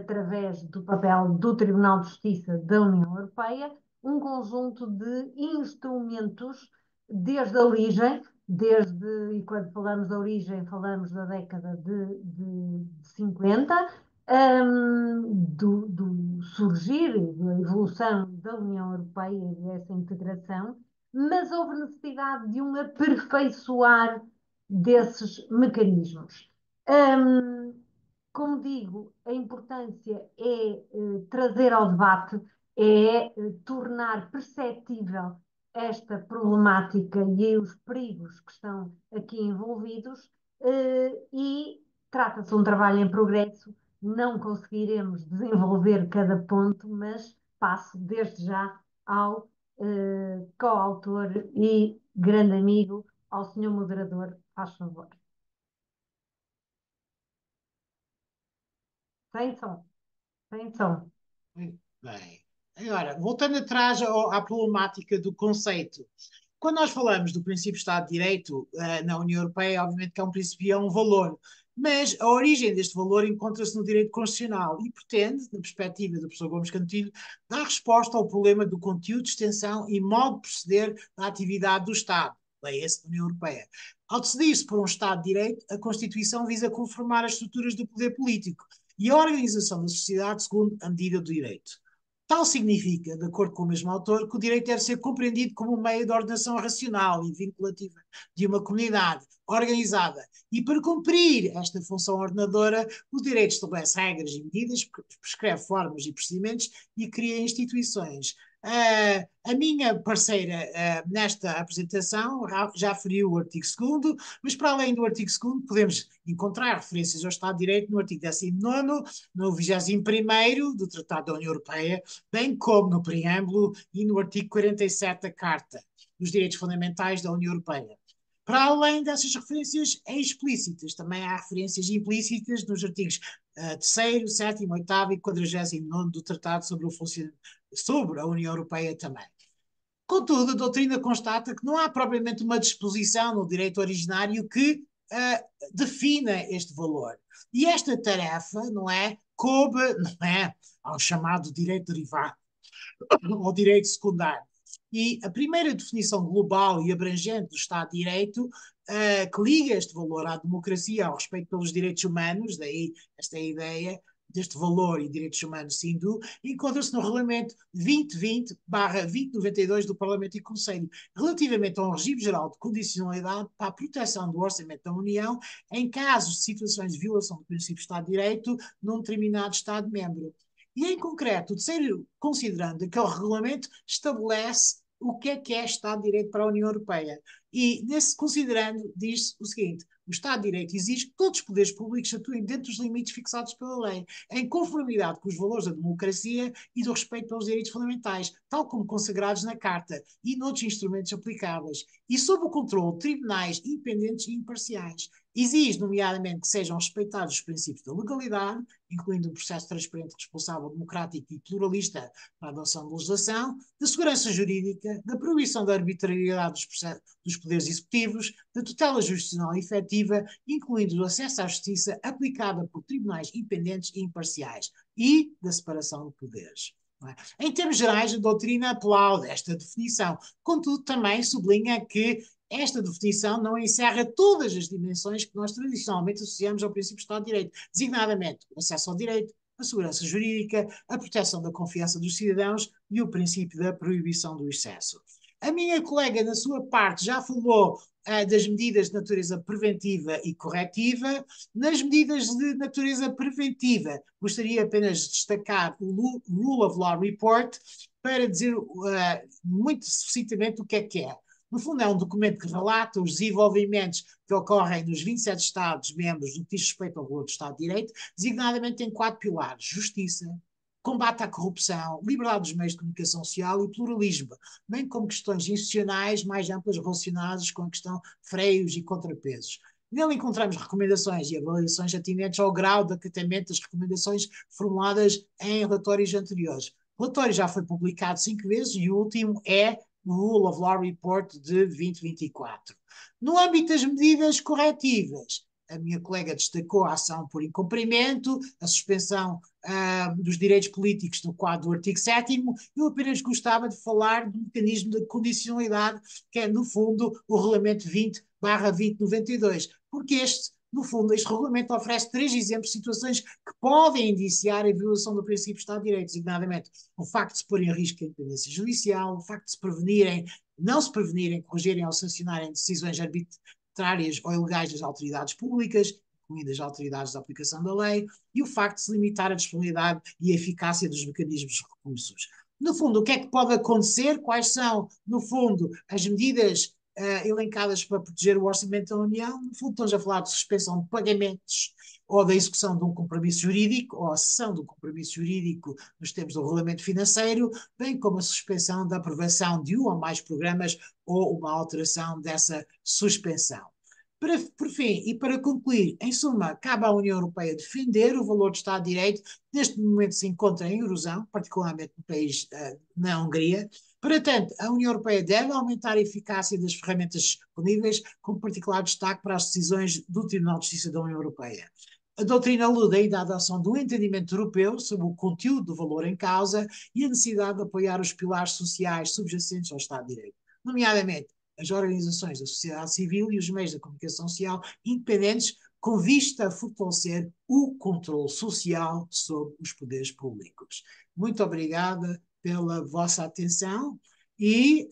através do papel do Tribunal de Justiça da União Europeia, um conjunto de instrumentos desde a origem, e quando falamos da origem, falamos da década de 50, do surgir e da evolução da União Europeia e dessa integração, mas houve necessidade de um aperfeiçoar desses mecanismos. Como digo, a importância é trazer ao debate, é tornar perceptível esta problemática e os perigos que estão aqui envolvidos, e trata-se de um trabalho em progresso. Não conseguiremos desenvolver cada ponto, mas passo desde já ao coautor e grande amigo, ao senhor moderador, faz favor. Sem som, sem som. Muito bem. Agora, voltando atrás à problemática do conceito. Quando nós falamos do princípio de Estado de Direito na União Europeia, obviamente que é um princípio, é um valor, mas a origem deste valor encontra-se no direito constitucional e pretende, na perspectiva do professor Gomes Cantilho, dar resposta ao problema do conteúdo, extensão e modo de proceder da atividade do Estado, leia-se da União Europeia. Ao decidir-se por um Estado de Direito, a Constituição visa conformar as estruturas do poder político e a organização da sociedade segundo a medida do direito. Tal significa, de acordo com o mesmo autor, que o direito deve ser compreendido como um meio de ordenação racional e vinculativa de uma comunidade organizada. E para cumprir esta função ordenadora, o direito estabelece regras e medidas, prescreve formas e procedimentos e cria instituições. A minha parceira nesta apresentação já referiu o artigo 2º, mas para além do artigo 2º podemos encontrar referências ao Estado de Direito no artigo 19º, no 21º do Tratado da União Europeia, bem como no preâmbulo e no artigo 47 da Carta dos Direitos Fundamentais da União Europeia. Para além dessas referências explícitas, também há referências implícitas nos artigos 3º, 7º, 8º e 49º do Tratado sobre a União Europeia também. Contudo, a doutrina constata que não há propriamente uma disposição no direito originário que defina este valor. E esta tarefa, não é, coube, não é, ao chamado direito derivado, ao direito secundário. E a primeira definição global e abrangente do Estado de Direito, que liga este valor à democracia, ao respeito pelos direitos humanos, daí esta ideia deste valor e direitos humanos SINDU, encontra-se no Regulamento 2020/2092 do Parlamento e Conselho, relativamente a um regime geral de condicionalidade para a proteção do orçamento da União em casos de situações de violação do princípio de Estado de Direito num determinado Estado-membro. E, em concreto, o terceiro, considerando que o regulamento estabelece o que é Estado de Direito para a União Europeia. E, nesse considerando, diz o seguinte: o Estado de Direito exige que todos os poderes públicos atuem dentro dos limites fixados pela lei, em conformidade com os valores da democracia e do respeito pelos direitos fundamentais, tal como consagrados na Carta e noutros instrumentos aplicáveis, e sob o controle de tribunais independentes e imparciais. Exige, nomeadamente, que sejam respeitados os princípios da legalidade, incluindo um processo transparente, responsável, democrático e pluralista para a adoção de legislação, da segurança jurídica, da proibição da arbitrariedade dos poderes executivos, da tutela jurisdicional efetiva, incluindo o acesso à justiça aplicada por tribunais independentes e imparciais, e da separação de poderes. Em termos gerais, a doutrina aplaude esta definição, contudo também sublinha que esta definição não encerra todas as dimensões que nós tradicionalmente associamos ao princípio de Estado de Direito, designadamente o acesso ao direito, a segurança jurídica, a proteção da confiança dos cidadãos e o princípio da proibição do excesso. A minha colega, na sua parte, já falou das medidas de natureza preventiva e corretiva. Nas medidas de natureza preventiva, gostaria apenas de destacar o Rule of Law Report para dizer muito sucintamente o que é. No fundo, é um documento que relata os desenvolvimentos que ocorrem nos 27 Estados-membros no que diz respeito ao valor do Estado de Direito, designadamente em 4 pilares: justiça, combate à corrupção, liberdade dos meios de comunicação social e pluralismo, bem como questões institucionais mais amplas relacionadas com a questão de freios e contrapesos. Nele encontramos recomendações e avaliações atinentes ao grau de acatamento das recomendações formuladas em relatórios anteriores. O relatório já foi publicado 5 vezes e o último é o Rule of Law Report de 2024. No âmbito das medidas corretivas, a minha colega destacou a ação por incumprimento, a suspensão dos direitos políticos no quadro do artigo 7º. Eu apenas gostava de falar do mecanismo de condicionalidade, que é, no fundo, o Regulamento 20/2092, porque no fundo, este regulamento oferece 3 exemplos de situações que podem indiciar a violação do princípio de Estado de Direito, designadamente o facto de se pôr em risco a independência judicial, o facto de se prevenirem, não se prevenirem, corrigirem ou sancionarem decisões arbitrárias ou ilegais das autoridades públicas, incluindo as autoridades da aplicação da lei, e o facto de se limitar a disponibilidade e a eficácia dos mecanismos de recursos. No fundo, o que é que pode acontecer? Quais são, no fundo, as medidas elencadas para proteger o orçamento da União? No fundo, estamos a falar de suspensão de pagamentos ou da execução de um compromisso jurídico, ou a cessão do compromisso jurídico nos termos do regulamento financeiro, bem como a suspensão da aprovação de um ou mais programas ou uma alteração dessa suspensão. Por fim, e para concluir, em suma, cabe à União Europeia defender o valor do Estado de Direito, que neste momento se encontra em erosão, particularmente no país, na Hungria. Para tanto, a União Europeia deve aumentar a eficácia das ferramentas disponíveis, com particular destaque para as decisões do Tribunal de Justiça da União Europeia. A doutrina alude ainda à adoção de um entendimento europeu sobre o conteúdo do valor em causa e a necessidade de apoiar os pilares sociais subjacentes ao Estado de Direito, nomeadamente as organizações da sociedade civil e os meios da comunicação social independentes, com vista a fortalecer o controle social sobre os poderes públicos. Muito obrigada pela vossa atenção e,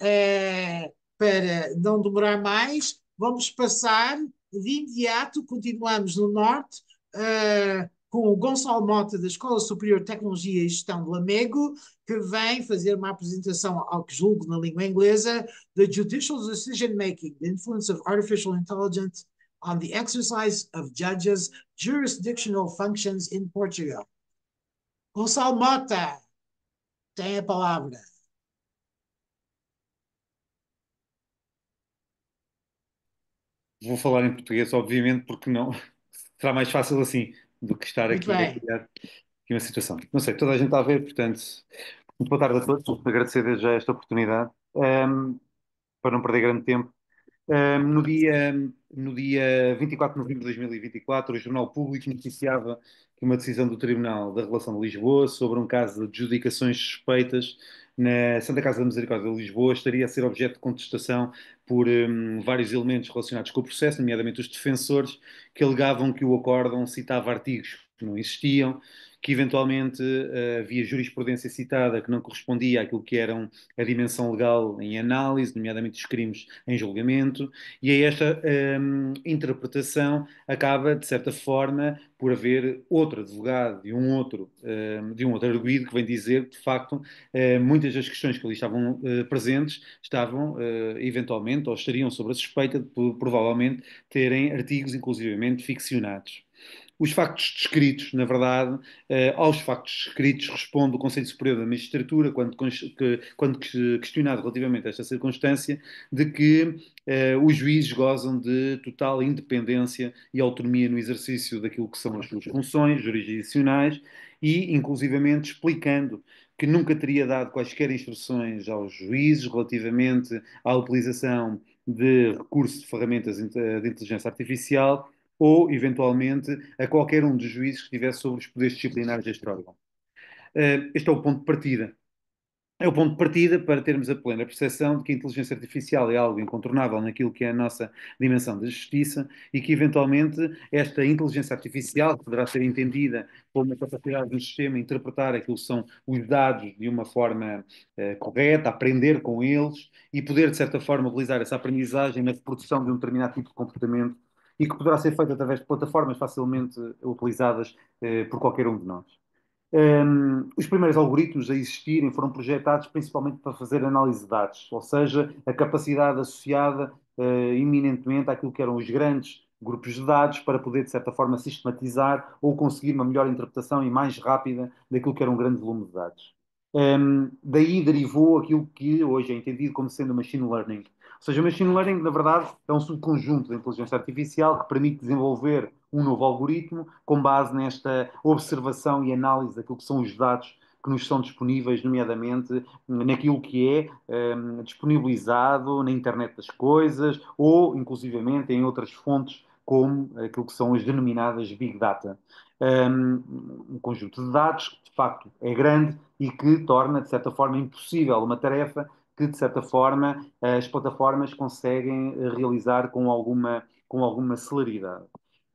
para não demorar mais, vamos passar de imediato, continuamos no Norte, com o Gonçalo Mota, da Escola Superior de Tecnologia e Gestão de Lamego, que vem fazer uma apresentação, ao que julgo na língua inglesa, The Judicial Decision Making, the Influence of Artificial Intelligence on the Exercise of Judges' Jurisdictional Functions in Portugal. Gonçalo Mota, tem a palavra. Vou falar em português, obviamente, porque não será mais fácil assim do que estar Muito aqui a bem. criar aqui uma situação. Não sei, toda a gente está a ver, portanto, muito boa tarde a todos. Agradecer desde já esta oportunidade. Para não perder grande tempo. No dia 24 de novembro de 2024, o Jornal Público noticiava que uma decisão do Tribunal da Relação de Lisboa sobre um caso de adjudicações suspeitas na Santa Casa da Misericórdia de Lisboa estaria a ser objeto de contestação por vários elementos relacionados com o processo, nomeadamente os defensores, que alegavam que o acórdão citava artigos que não existiam, que eventualmente havia jurisprudência citada que não correspondia àquilo que eram a dimensão legal em análise, nomeadamente os crimes em julgamento, e aí esta interpretação acaba, de certa forma, por haver outro advogado de um outro arguido que vem dizer que, de facto, muitas das questões que ali estavam presentes estavam, eventualmente, ou estariam sob a suspeita de, provavelmente, terem artigos, inclusivamente, ficcionados. Os factos descritos, na verdade, aos factos descritos responde o Conselho Superior da Magistratura, quando questionado relativamente a esta circunstância, de que os juízes gozam de total independência e autonomia no exercício daquilo que são as suas funções jurisdicionais e, inclusivamente, explicando que nunca teria dado quaisquer instruções aos juízes relativamente à utilização de recursos de ferramentas de inteligência artificial ou, eventualmente, a qualquer um dos juízes que estivesse sobre os poderes disciplinares deste órgão. Este é o ponto de partida. É o ponto de partida para termos a plena percepção de que a inteligência artificial é algo incontornável naquilo que é a nossa dimensão da justiça e que, eventualmente, esta inteligência artificial poderá ser entendida como uma capacidade do sistema interpretar aquilo que são os dados de uma forma correta, aprender com eles e poder, de certa forma, utilizar essa aprendizagem na reprodução de um determinado tipo de comportamento e que poderá ser feito através de plataformas facilmente utilizadas por qualquer um de nós. Os primeiros algoritmos a existirem foram projetados principalmente para fazer análise de dados, ou seja, a capacidade associada eminentemente àquilo que eram os grandes grupos de dados para poder, de certa forma, sistematizar ou conseguir uma melhor interpretação e mais rápida daquilo que era um grande volume de dados. Daí derivou aquilo que hoje é entendido como sendo machine learning. Ou seja, o machine learning, na verdade, é um subconjunto da inteligência artificial que permite desenvolver um novo algoritmo com base nesta observação e análise daquilo que são os dados que nos são disponíveis, nomeadamente naquilo que é disponibilizado na internet das coisas ou, inclusivamente, em outras fontes, como aquilo que são as denominadas Big Data. Um conjunto de dados que, de facto, é grande e que torna, de certa forma, impossível uma tarefa que, de certa forma, as plataformas conseguem realizar com alguma celeridade.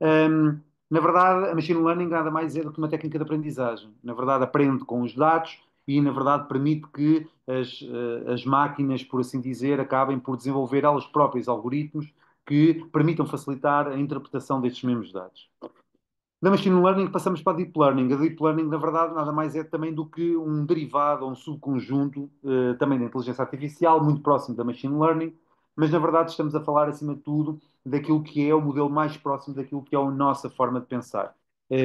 Um, Na verdade, a machine learning nada mais é do que uma técnica de aprendizagem. Na verdade, aprende com os dados e, na verdade, permite que as máquinas, por assim dizer, acabem por desenvolver elas próprias algoritmos que permitam facilitar a interpretação destes mesmos dados. Da machine learning passamos para a deep learning. A deep learning, na verdade, nada mais é também do que um derivado ou um subconjunto também da inteligência artificial, muito próximo da machine learning, mas na verdade estamos a falar, acima de tudo, daquilo que é o modelo mais próximo daquilo que é a nossa forma de pensar.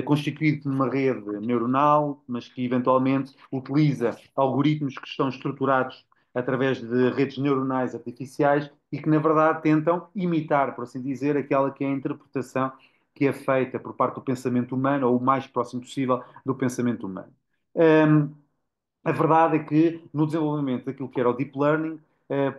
Constituído por uma rede neuronal, mas que eventualmente utiliza algoritmos que estão estruturados através de redes neuronais artificiais e que, na verdade, tentam imitar, por assim dizer, aquela que é a interpretação que é feita por parte do pensamento humano, ou o mais próximo possível do pensamento humano. Um, a verdade é que, no desenvolvimento daquilo que era o Deep Learning,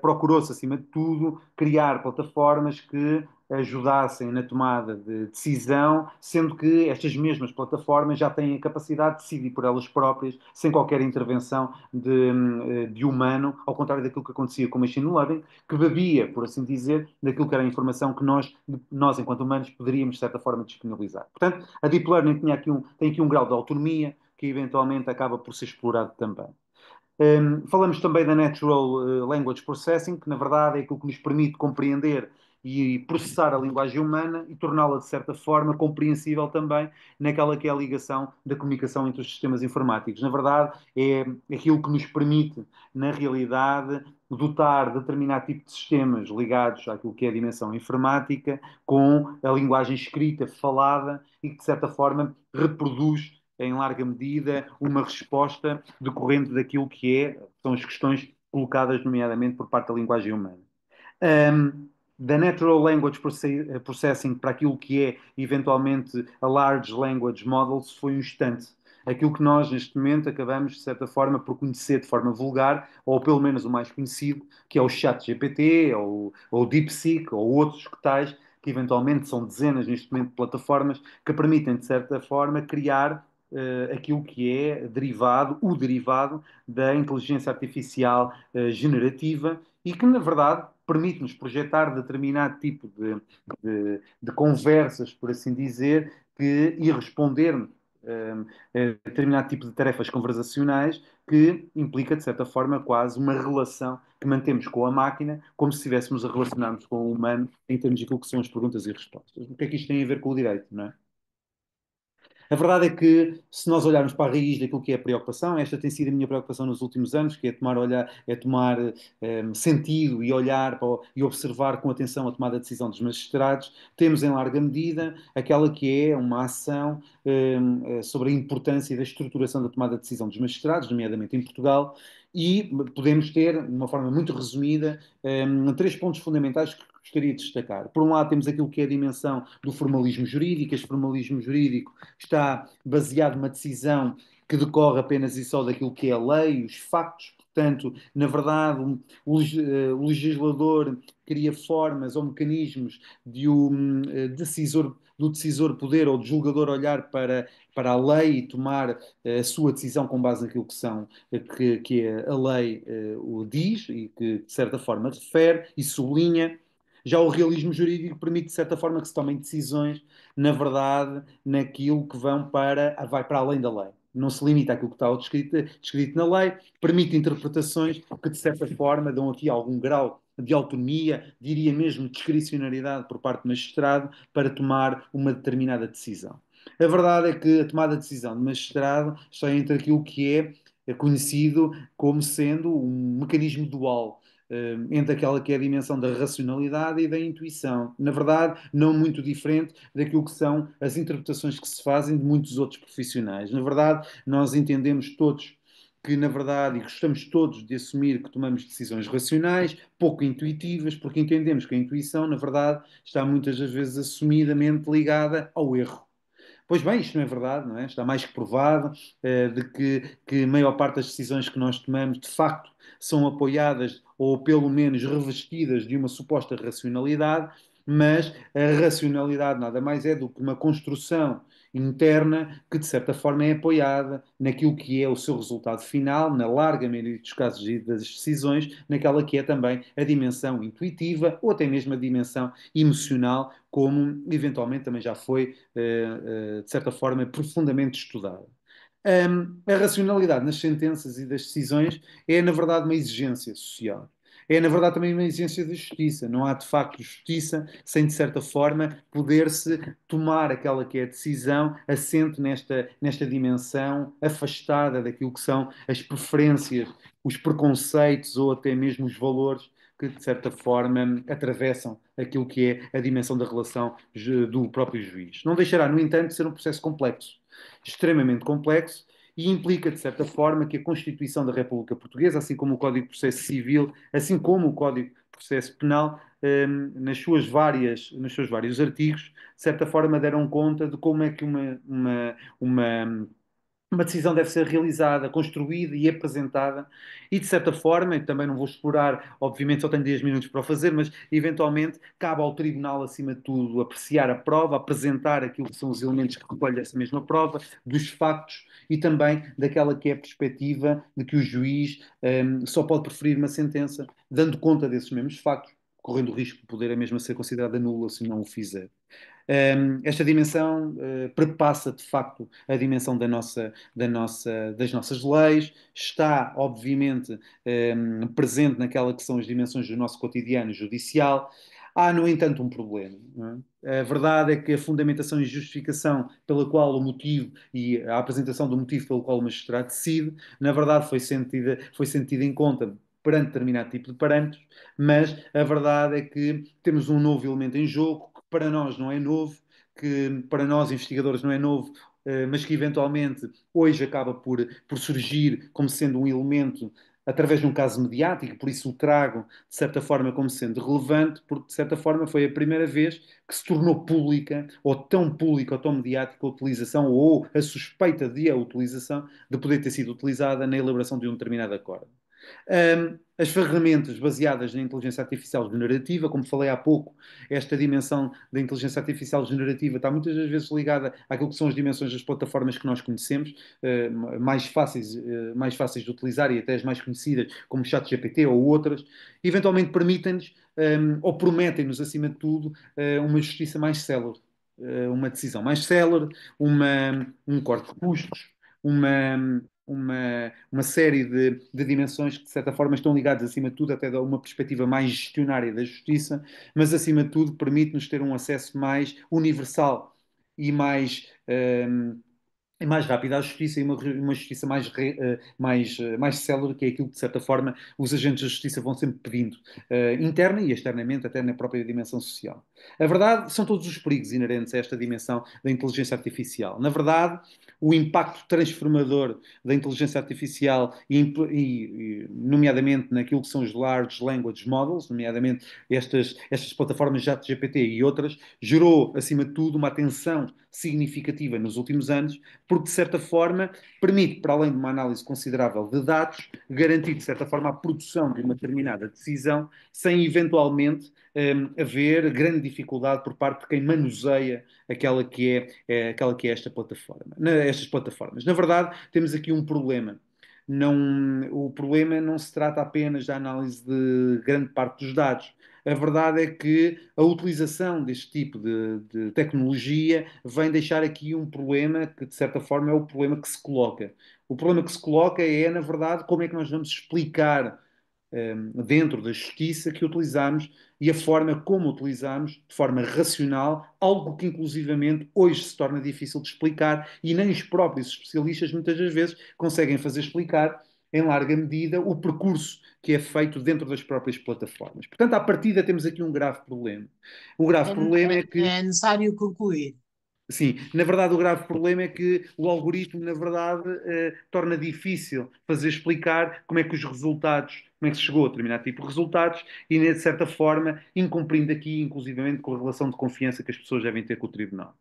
procurou-se, acima de tudo, criar plataformas que ajudassem na tomada de decisão, sendo que estas mesmas plataformas já têm a capacidade de decidir por elas próprias, sem qualquer intervenção de humano, ao contrário daquilo que acontecia com o machine learning, que bebia, por assim dizer, daquilo que era a informação que nós enquanto humanos, poderíamos, de certa forma, disponibilizar. Portanto, a Deep Learning tem aqui um grau de autonomia que, eventualmente, acaba por ser explorado também. Falamos também da Natural Language Processing, que na verdade é aquilo que nos permite compreender e processar a linguagem humana e torná-la, de certa forma, compreensível também naquela que é a ligação da comunicação entre os sistemas informáticos. Na verdade, é aquilo que nos permite, na realidade, dotar determinado tipo de sistemas ligados àquilo que é a dimensão informática com a linguagem escrita, falada e que, de certa forma, reproduz em larga medida, uma resposta decorrente daquilo que são as questões colocadas, nomeadamente, por parte da linguagem humana. Da Natural Language Processing para aquilo que é, eventualmente, a Large Language Models foi um instante. Aquilo que nós, neste momento, acabamos, de certa forma, por conhecer de forma vulgar, ou pelo menos o mais conhecido, que é o ChatGPT, ou o DeepSeek, ou outros que tais, que eventualmente são dezenas, neste momento, de plataformas que permitem, de certa forma, criar aquilo que é o derivado da inteligência artificial generativa e que, na verdade, permite-nos projetar determinado tipo de conversas, por assim dizer, e responder a determinado tipo de tarefas conversacionais que implica, de certa forma, quase uma relação que mantemos com a máquina, como se estivéssemos a relacionar-nos com o humano em termos daquilo que são as perguntas e respostas. O que é que isto tem a ver com o direito, não é? A verdade é que, se nós olharmos para a raiz daquilo que é a preocupação, esta tem sido a minha preocupação nos últimos anos, que é tomar sentido e olhar e observar com atenção a tomada de decisão dos magistrados, temos em larga medida aquela que é uma ação sobre a importância da estruturação da tomada de decisão dos magistrados, nomeadamente em Portugal, e podemos ter, de uma forma muito resumida, três pontos fundamentais que gostaria de destacar. Por um lado, temos aquilo que é a dimensão do formalismo jurídico. Este formalismo jurídico está baseado numa decisão que decorre apenas e só daquilo que é a lei, os factos. Portanto, na verdade, o legislador cria formas ou mecanismos do decisor poder ou do julgador olhar para a lei e tomar a sua decisão com base naquilo que a lei o diz e que, de certa forma, refere e sublinha. Já o realismo jurídico permite, de certa forma, que se tomem decisões, na verdade, naquilo que vai para além da lei. Não se limita àquilo que está descrito na lei, permite interpretações que, de certa forma, dão aqui algum grau de autonomia, diria mesmo discricionariedade por parte do magistrado para tomar uma determinada decisão. A verdade é que a tomada de decisão do magistrado está entre aquilo que é conhecido como sendo um mecanismo dual entre aquela que é a dimensão da racionalidade e da intuição. Na verdade, não muito diferente daquilo que são as interpretações que se fazem de muitos outros profissionais. Na verdade, nós entendemos todos que, na verdade, e gostamos todos de assumir que tomamos decisões racionais, pouco intuitivas, porque entendemos que a intuição, na verdade, está muitas das vezes assumidamente ligada ao erro. Pois bem, isto não é verdade, não é? Está mais que provado de que a maior parte das decisões que nós tomamos, de facto, são apoiadas ou pelo menos revestidas de uma suposta racionalidade, mas a racionalidade nada mais é do que uma construção interna que, de certa forma, é apoiada naquilo que é o seu resultado final, na larga maioria dos casos e das decisões, naquela que é também a dimensão intuitiva ou até mesmo a dimensão emocional, como eventualmente também já foi, de certa forma, profundamente estudada. A racionalidade nas sentenças e das decisões é, na verdade, uma exigência social. É, na verdade, também uma exigência de justiça. Não há, de facto, justiça sem, de certa forma, poder-se tomar aquela que é a decisão assente nesta dimensão afastada daquilo que são as preferências, os preconceitos ou até mesmo os valores que, de certa forma, atravessam aquilo que é a dimensão da relação do próprio juiz. Não deixará, no entanto, de ser um processo complexo, extremamente complexo, e implica, de certa forma, que a Constituição da República Portuguesa, assim como o Código de Processo Civil, assim como o Código de Processo Penal, nos seus vários artigos, de certa forma deram conta de como é que uma uma decisão deve ser realizada, construída e apresentada, e de certa forma, e também não vou explorar, obviamente só tenho 10 minutos para o fazer, mas eventualmente cabe ao tribunal, acima de tudo, apreciar a prova, apresentar aquilo que são os elementos que recolhe essa mesma prova, dos factos e também daquela que é a perspectiva de que o juiz só pode preferir uma sentença, dando conta desses mesmos factos, correndo o risco de poder a mesma ser considerada nula se não o fizer. Esta dimensão perpassa de facto a dimensão das nossas leis, está obviamente presente naquela que são as dimensões do nosso cotidiano judicial. Há, no entanto, um problema. Não é? A verdade é que a fundamentação e justificação pela qual o motivo e a apresentação do motivo pelo qual o magistrado decide, na verdade foi sentida em conta perante determinado tipo de parâmetros, mas a verdade é que temos um novo elemento em jogo, que para nós não é novo, que para nós investigadores não é novo, mas que eventualmente hoje acaba por surgir como sendo um elemento através de um caso mediático, por isso o trago, de certa forma, como sendo relevante, porque, de certa forma, foi a primeira vez que se tornou pública, ou tão mediática, a utilização, ou a suspeita de a utilização, de poder ter sido utilizada na elaboração de um determinado acordo. As ferramentas baseadas na inteligência artificial generativa, como falei há pouco, esta dimensão da inteligência artificial generativa está muitas das vezes ligada àquilo que são as dimensões das plataformas que nós conhecemos, mais fáceis de utilizar e até as mais conhecidas, como o ChatGPT ou outras, eventualmente permitem-nos, ou prometem-nos, acima de tudo, uma justiça mais célere, uma decisão mais célere, um corte de custos, uma série de dimensões que, de certa forma, estão ligadas, acima de tudo, até a uma perspectiva mais gestionária da justiça, mas, acima de tudo, permite-nos ter um acesso mais universal e mais rápida à justiça e uma justiça mais célere, que é aquilo que, de certa forma, os agentes da justiça vão sempre pedindo, interna e externamente, até na própria dimensão social. A verdade são todos os perigos inerentes a esta dimensão da inteligência artificial. Na verdade, o impacto transformador da inteligência artificial, nomeadamente naquilo que são os Large Language Models, nomeadamente estas plataformas ChatGPT e outras, gerou, acima de tudo, uma atenção significativa nos últimos anos, porque, de certa forma, permite, para além de uma análise considerável de dados, garantir, de certa forma, a produção de uma determinada decisão, sem eventualmente haver grande dificuldade por parte de quem manuseia aquela que é estas plataformas. Na verdade, temos aqui um problema. O problema não se trata apenas da análise de grande parte dos dados. A verdade é que a utilização deste tipo de tecnologia vem deixar aqui um problema que, de certa forma, é o problema que se coloca. O problema que se coloca é, na verdade, como é que nós vamos explicar dentro da justiça que utilizamos e a forma como utilizamos, de forma racional, algo que inclusivamente hoje se torna difícil de explicar e nem os próprios especialistas muitas das vezes conseguem fazer explicar em larga medida o percurso que é feito dentro das próprias plataformas. Portanto, à partida temos aqui um grave problema. O grave problema é que É necessário concluir. sim, na verdade o grave problema é que o algoritmo, na verdade, torna difícil fazer explicar como é que os resultados, como é que se chegou a determinado tipo de resultados e, de certa forma, incumprindo aqui, inclusivamente, com a relação de confiança que as pessoas devem ter com o tribunal.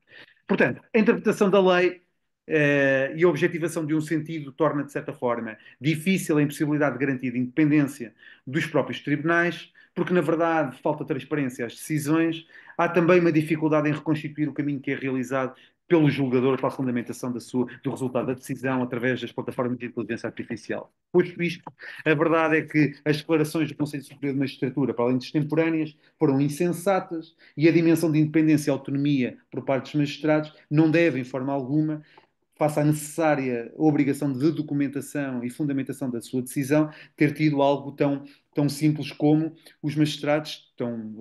Portanto, a interpretação da lei e a objetivação de um sentido torna, de certa forma, difícil a impossibilidade de garantir a independência dos próprios tribunais, porque, na verdade, falta transparência às decisões. Há também uma dificuldade em reconstituir o caminho que é realizado pelo julgador para a fundamentação do resultado da decisão através das plataformas de inteligência artificial. Posto isto, a verdade é que as declarações do Conselho Superior de Magistratura, para além de extemporâneas, foram insensatas e a dimensão de independência e autonomia por parte dos magistrados não deve, em forma alguma, face à necessária obrigação de documentação e fundamentação da sua decisão, ter tido algo tão simples como os magistrados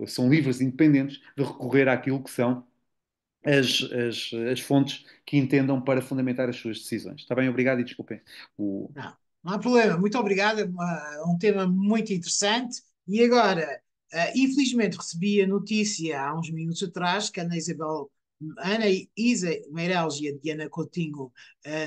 são livres e independentes de recorrer àquilo que são as fontes que entendam para fundamentar as suas decisões. Está bem? Obrigado e desculpem. Não, não há problema. Muito obrigado. É um tema muito interessante. E agora, infelizmente, recebi a notícia há uns minutos atrás que a Ana Isa Meireles e a Diana Coutinho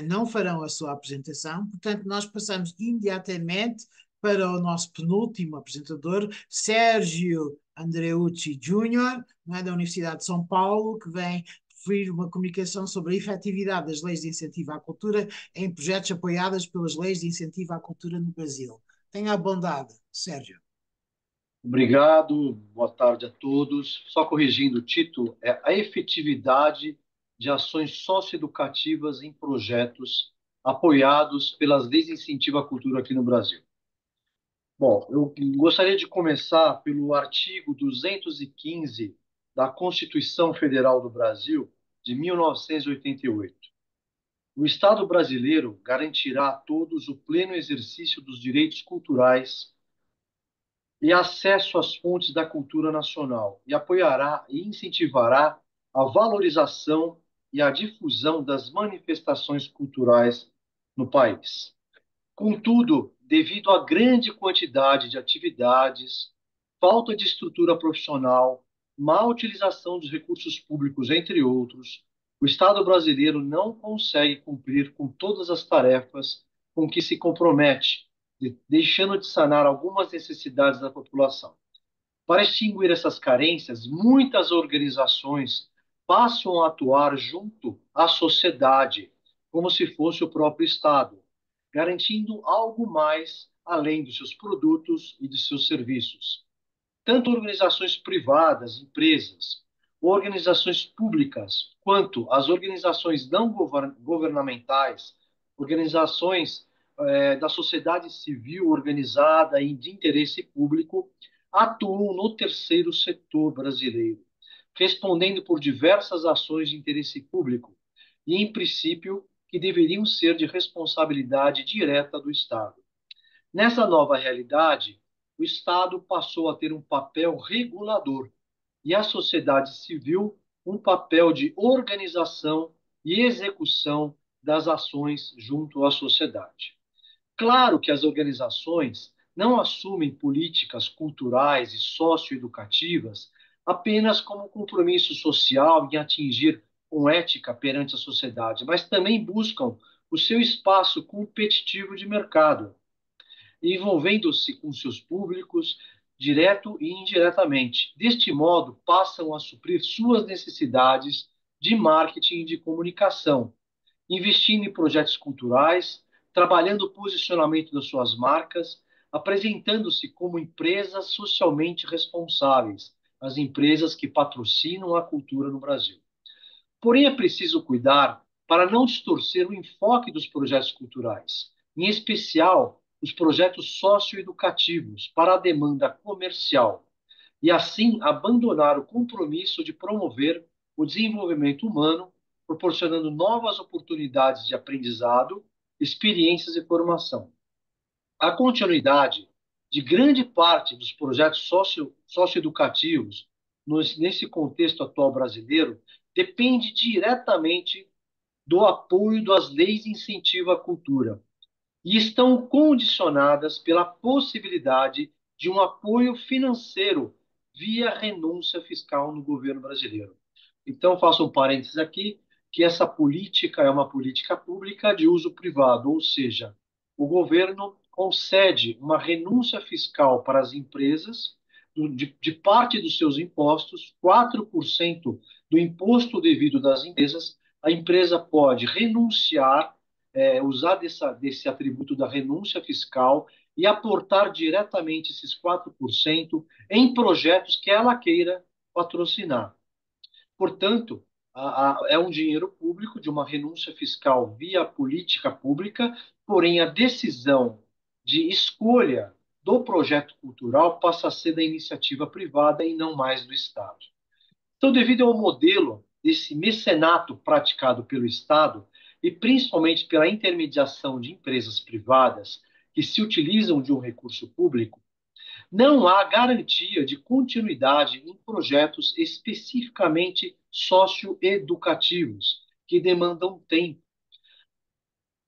não farão a sua apresentação. Portanto, nós passamos imediatamente para o nosso penúltimo apresentador, Sérgio Andreucci Júnior, da Universidade de São Paulo, que vem preferir uma comunicação sobre a efetividade das leis de incentivo à cultura em projetos apoiados pelas leis de incentivo à cultura no Brasil. Tenha a bondade, Sérgio. Obrigado, boa tarde a todos. Só corrigindo o título, é a efetividade de ações socioeducativas em projetos apoiados pelas leis de incentivo à cultura aqui no Brasil. Bom, eu gostaria de começar pelo artigo 215 da Constituição Federal do Brasil, de 1988. O Estado brasileiro garantirá a todos o pleno exercício dos direitos culturais e acesso às fontes da cultura nacional, e apoiará e incentivará a valorização e a difusão das manifestações culturais no país. Contudo, devido à grande quantidade de atividades, falta de estrutura profissional, má utilização dos recursos públicos, entre outros, o Estado brasileiro não consegue cumprir com todas as tarefas com que se compromete, deixando de sanar algumas necessidades da população. Para extinguir essas carências, muitas organizações passam a atuar junto à sociedade, como se fosse o próprio Estado, garantindo algo mais além dos seus produtos e dos seus serviços. Tanto organizações privadas, empresas, organizações públicas, quanto as organizações não governamentais, organizações da sociedade civil organizada e de interesse público, atuam no terceiro setor brasileiro, respondendo por diversas ações de interesse público e, em princípio, que deveriam ser de responsabilidade direta do Estado. Nessa nova realidade, o Estado passou a ter um papel regulador e a sociedade civil um papel de organização e execução das ações junto à sociedade. Claro que as organizações não assumem políticas culturais e socioeducativas apenas como compromisso social em atingir com ética perante a sociedade, mas também buscam o seu espaço competitivo de mercado, envolvendo-se com seus públicos, direto e indiretamente. Deste modo, passam a suprir suas necessidades de marketing e de comunicação, investindo em projetos culturais, trabalhando o posicionamento das suas marcas, apresentando-se como empresas socialmente responsáveis, as empresas que patrocinam a cultura no Brasil. Porém, é preciso cuidar para não distorcer o enfoque dos projetos culturais, em especial os projetos socioeducativos para a demanda comercial, e assim abandonar o compromisso de promover o desenvolvimento humano, proporcionando novas oportunidades de aprendizado, experiências e formação. A continuidade de grande parte dos projetos socioeducativos nesse contexto atual brasileiro depende diretamente do apoio das leis de incentivo à cultura e estão condicionadas pela possibilidade de um apoio financeiro via renúncia fiscal no governo brasileiro. Então, faço um parênteses aqui, que essa política é uma política pública de uso privado, ou seja, o governo concede uma renúncia fiscal para as empresas de parte dos seus impostos, 4% do imposto devido das empresas, a empresa pode renunciar, usar desse atributo da renúncia fiscal e aportar diretamente esses 4% em projetos que ela queira patrocinar. Portanto, é um dinheiro público de uma renúncia fiscal via política pública, porém a decisão de escolha do projeto cultural passa a ser da iniciativa privada e não mais do Estado. Então, devido ao modelo desse mecenato praticado pelo Estado, e principalmente pela intermediação de empresas privadas que se utilizam de um recurso público, não há garantia de continuidade em projetos especificamente socioeducativos, que demandam tempo,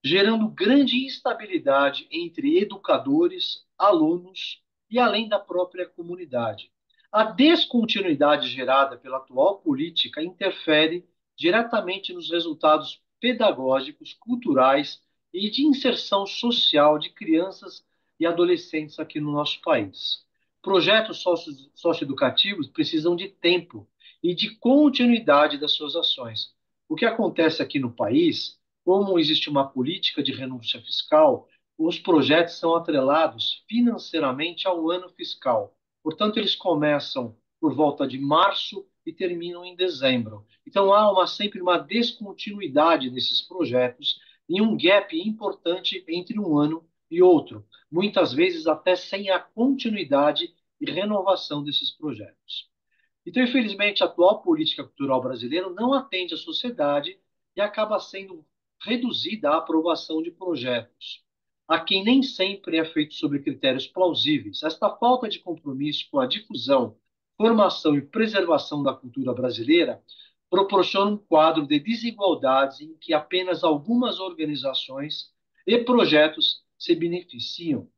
gerando grande instabilidade entre educadores, alunos e além da própria comunidade. A descontinuidade gerada pela atual política interfere diretamente nos resultados pedagógicos, culturais e de inserção social de crianças e adolescentes aqui no nosso país. Projetos socioeducativos precisam de tempo e de continuidade das suas ações. O que acontece aqui no país, como existe uma política de renúncia fiscal, os projetos são atrelados financeiramente ao ano fiscal. Portanto, eles começam por volta de março e terminam em dezembro. Então, há sempre uma descontinuidade desses projetos e um gap importante entre um ano e outro, muitas vezes até sem a continuidade e renovação desses projetos. Então, infelizmente, a atual política cultural brasileira não atende à sociedade e acaba sendo reduzida à aprovação de projetos, a quem nem sempre é feito sobre critérios plausíveis. Esta falta de compromisso com a difusão, formação e preservação da cultura brasileira proporciona um quadro de desigualdades em que apenas algumas organizações e projetos se beneficiam.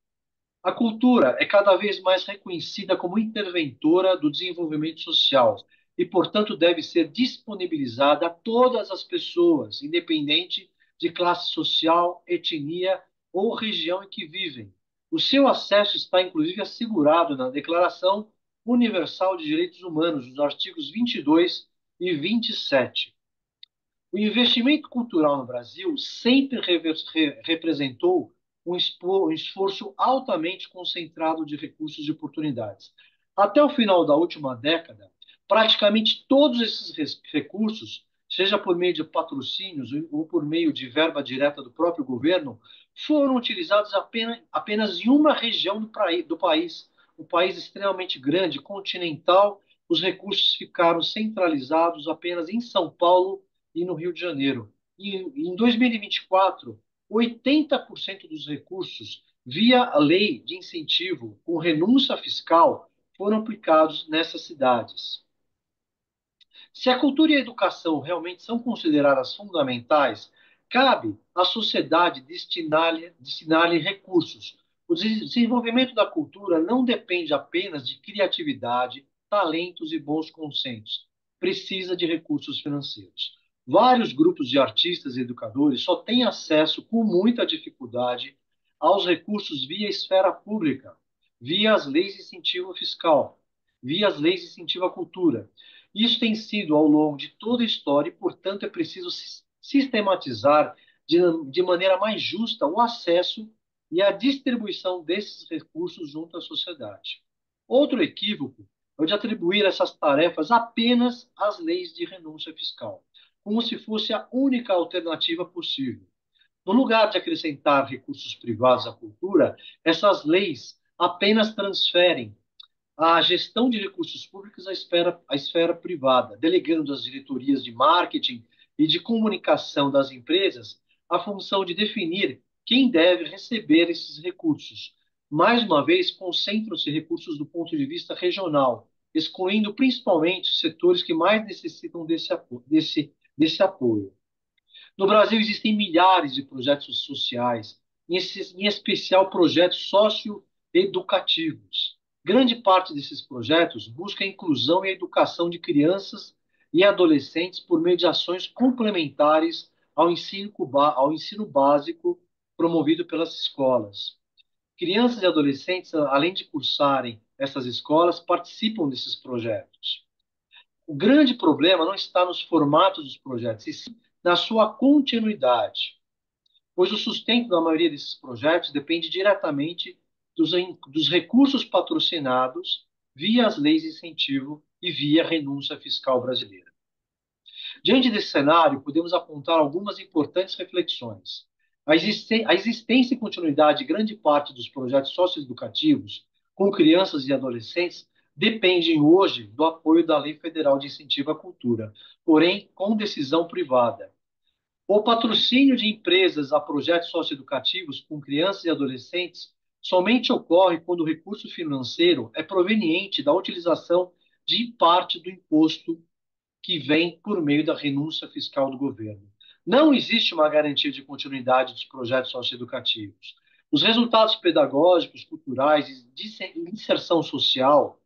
A cultura é cada vez mais reconhecida como interventora do desenvolvimento social e, portanto, deve ser disponibilizada a todas as pessoas, independente de classe social, etnia ou região em que vivem. O seu acesso está, inclusive, assegurado na Declaração Universal de Direitos Humanos, nos artigos 22 e 27. O investimento cultural no Brasil sempre representou um esforço altamente concentrado de recursos e oportunidades. Até o final da última década, praticamente todos esses recursos, seja por meio de patrocínios ou por meio de verba direta do próprio governo, foram utilizados apenas em uma região do país, um país extremamente grande, continental. Os recursos ficaram centralizados apenas em São Paulo e no Rio de Janeiro. E em 2024, 80% dos recursos via a lei de incentivo com renúncia fiscal foram aplicados nessas cidades. Se a cultura e a educação realmente são consideradas fundamentais, cabe à sociedade destinar-lhe recursos. O desenvolvimento da cultura não depende apenas de criatividade, talentos e bons consensos. Precisa de recursos financeiros. Vários grupos de artistas e educadores só têm acesso, com muita dificuldade, aos recursos via esfera pública, via as leis de incentivo fiscal, via as leis de incentivo à cultura. Isso tem sido ao longo de toda a história e, portanto, é preciso sistematizar de maneira mais justa o acesso e a distribuição desses recursos junto à sociedade. Outro equívoco é o de atribuir essas tarefas apenas às leis de renúncia fiscal, como se fosse a única alternativa possível. No lugar de acrescentar recursos privados à cultura, essas leis apenas transferem a gestão de recursos públicos à esfera privada, delegando às diretorias de marketing e de comunicação das empresas a função de definir quem deve receber esses recursos. Mais uma vez, concentram-se recursos do ponto de vista regional, excluindo principalmente os setores que mais necessitam desse apoio. No Brasil existem milhares de projetos sociais, em especial projetos socioeducativos. Grande parte desses projetos busca a inclusão e a educação de crianças e adolescentes por meio de ações complementares ao ensino básico promovido pelas escolas. Crianças e adolescentes, além de cursarem essas escolas, participam desses projetos. O grande problema não está nos formatos dos projetos, e sim na sua continuidade, pois o sustento da maioria desses projetos depende diretamente dos recursos patrocinados via as leis de incentivo e via a renúncia fiscal brasileira. Diante desse cenário, podemos apontar algumas importantes reflexões. A existência e continuidade de grande parte dos projetos socioeducativos com crianças e adolescentes dependem hoje do apoio da Lei Federal de Incentivo à Cultura, porém com decisão privada. O patrocínio de empresas a projetos socioeducativos com crianças e adolescentes somente ocorre quando o recurso financeiro é proveniente da utilização de parte do imposto que vem por meio da renúncia fiscal do governo. Não existe uma garantia de continuidade dos projetos socioeducativos. Os resultados pedagógicos, culturais e de inserção social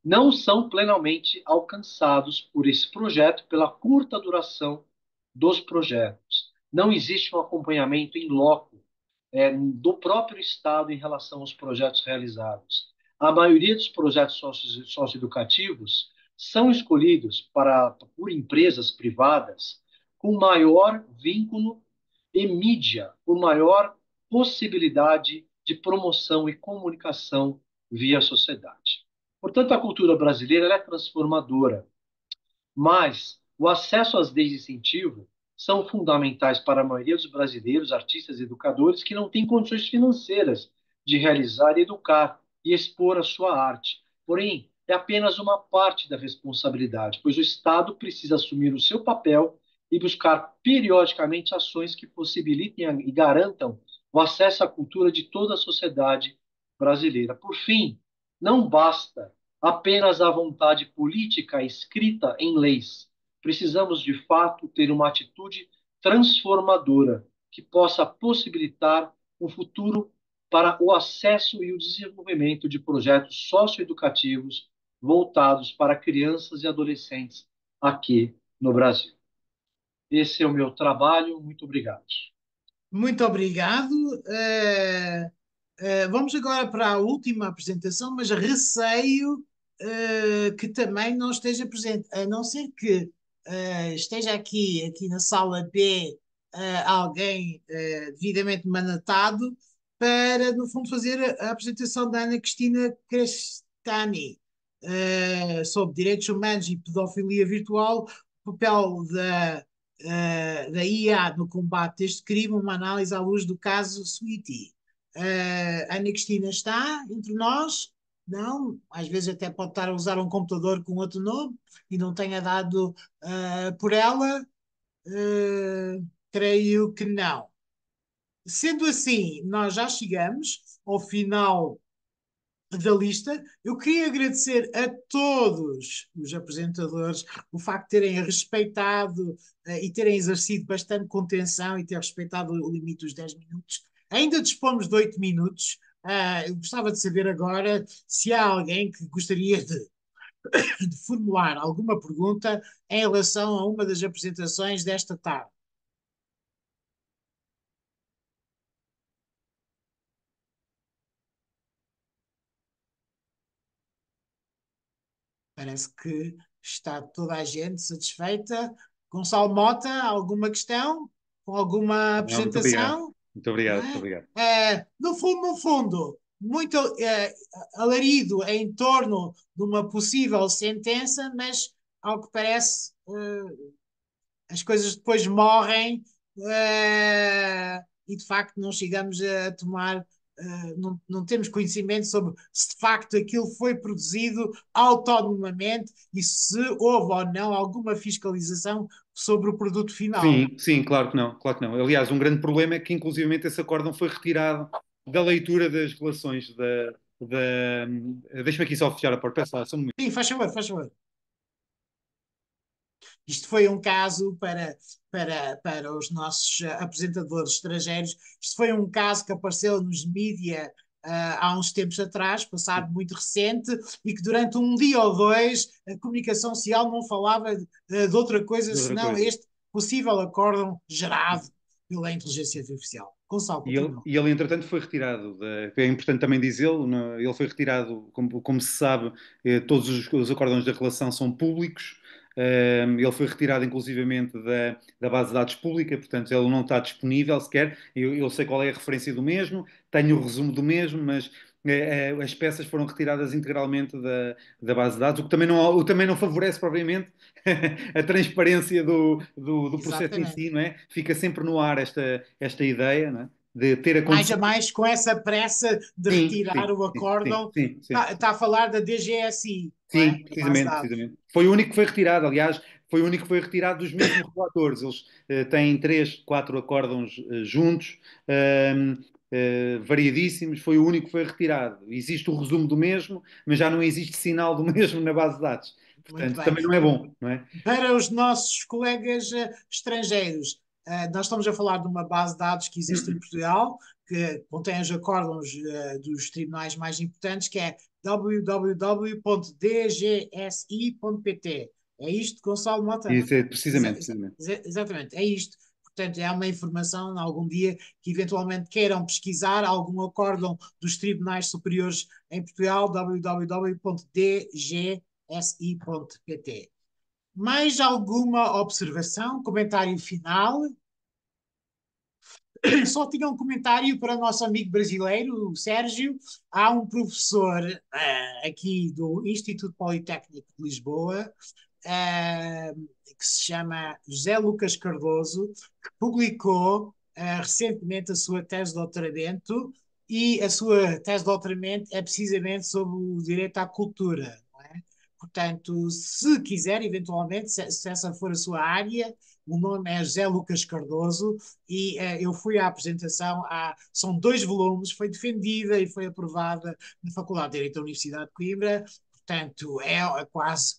não são plenamente alcançados por esse projeto pela curta duração dos projetos. Não existe um acompanhamento em loco do próprio Estado em relação aos projetos realizados. A maioria dos projetos socioeducativos são escolhidos por empresas privadas com maior vínculo e mídia, por maior possibilidade de promoção e comunicação via sociedade. Portanto, a cultura brasileira ela é transformadora, mas o acesso às leis de incentivo são fundamentais para a maioria dos brasileiros, artistas e educadores que não têm condições financeiras de realizar, educar e expor a sua arte. Porém, é apenas uma parte da responsabilidade, pois o Estado precisa assumir o seu papel e buscar periodicamente ações que possibilitem e garantam o acesso à cultura de toda a sociedade brasileira. Por fim, não basta apenas a vontade política escrita em leis. Precisamos, de fato, ter uma atitude transformadora que possa possibilitar um futuro para o acesso e o desenvolvimento de projetos socioeducativos voltados para crianças e adolescentes aqui no Brasil. Esse é o meu trabalho. Muito obrigado. Muito obrigado. Vamos agora para a última apresentação, mas receio que também não esteja presente, a não ser que esteja aqui na sala B alguém devidamente mandatado para, no fundo, fazer a apresentação da Ana Cristina Crestani sobre direitos humanos e pedofilia virtual, o papel da IA no combate deste crime, uma análise à luz do caso Sweetie. A Ana Cristina está entre nós? Não, às vezes até pode estar a usar um computador com outro nome e não tenha dado por ela. Creio que não. Sendo assim, nós já chegamos ao final da lista. Eu queria agradecer a todos os apresentadores o facto de terem respeitado e terem exercido bastante contenção e ter respeitado o limite dos 10 minutos. Ainda dispomos de 8 minutos. Eu gostava de saber agora se há alguém que gostaria de formular alguma pergunta em relação a uma das apresentações desta tarde. Parece que está toda a gente satisfeita. Gonçalo Mota, alguma questão? Com alguma Não, muito obrigado. apresentação? Muito obrigado, muito obrigado. No fundo, muito alarido em torno de uma possível sentença, mas, ao que parece, as coisas depois morrem e, de facto, não chegamos a tomar não temos conhecimento sobre se de facto aquilo foi produzido autonomamente e se houve ou não alguma fiscalização sobre o produto final. Sim, sim, claro que não, claro que não. Aliás, um grande problema é que, inclusivamente, esse acórdão foi retirado da leitura das relações da... Deixa-me aqui só fechar a porta. Peço lá, só um momento. Sim, faz favor, faz favor. Isto foi um caso para os nossos apresentadores estrangeiros. Isto foi um caso que apareceu nos mídia há uns tempos atrás, passado muito recente, e que durante um dia ou dois a comunicação social não falava de outra coisa senão este possível acórdão gerado pela inteligência artificial. Gonçalo, continua. E ele, entretanto, foi retirado. É importante também dizê-lo, ele foi retirado, como se sabe, todos os acórdãos da relação são públicos. Ele foi retirado, inclusivamente, da base de dados pública, portanto, ele não está disponível sequer. Eu sei qual é a referência do mesmo, tenho o resumo do mesmo, mas as peças foram retiradas integralmente da base de dados, o que também não favorece, propriamente, a transparência do processo em si, não é? Fica sempre no ar esta ideia, não é? De ter acontecido. Mais a mais com essa pressa de retirar o acórdão, está a falar da DGSI. Sim, precisamente. Foi o único que foi retirado, aliás, foi o único que foi retirado dos mesmos relatores. Eles têm 3, 4 acórdãos juntos, variadíssimos, foi o único que foi retirado. Existe o resumo do mesmo, mas já não existe sinal do mesmo na base de dados. Portanto, também não é bom, não é? Para os nossos colegas estrangeiros, nós estamos a falar de uma base de dados que existe em Portugal, que contém os acórdãos dos tribunais mais importantes, que é www.dgsi.pt. É isto, Gonçalo Mota? Isso é precisamente. Exatamente, é isto. Portanto, é uma informação, algum dia, que eventualmente queiram pesquisar algum acórdão dos tribunais superiores em Portugal, www.dgsi.pt. si.pt. Mais alguma observação, comentário final? Só tinha um comentário para o nosso amigo brasileiro, o Sérgio. Há um professor aqui do Instituto Politécnico de Lisboa, que se chama José Lucas Cardoso, que publicou recentemente a sua tese de doutoramento, e a sua tese de doutoramento é precisamente sobre o direito à cultura, não é? Portanto, se quiser, eventualmente, se essa for a sua área, o nome é José Lucas Cardoso, e eu fui à apresentação, são 2 volumes, foi defendida e foi aprovada na Faculdade de Direito da Universidade de Coimbra. Portanto, é quase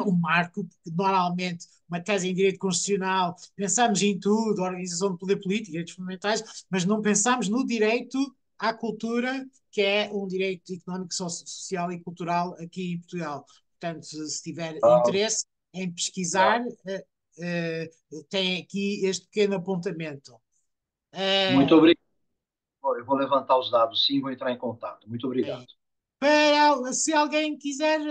um marco, porque normalmente uma tese em direito constitucional pensamos em tudo, organização do poder político, direitos fundamentais, mas não pensamos no direito à cultura, que é um direito económico, social e cultural aqui em Portugal. Portanto, se tiver interesse em pesquisar, tem aqui este pequeno apontamento. Muito obrigado. Eu vou levantar os dados, sim, vou entrar em contato. Muito obrigado. Se alguém quiser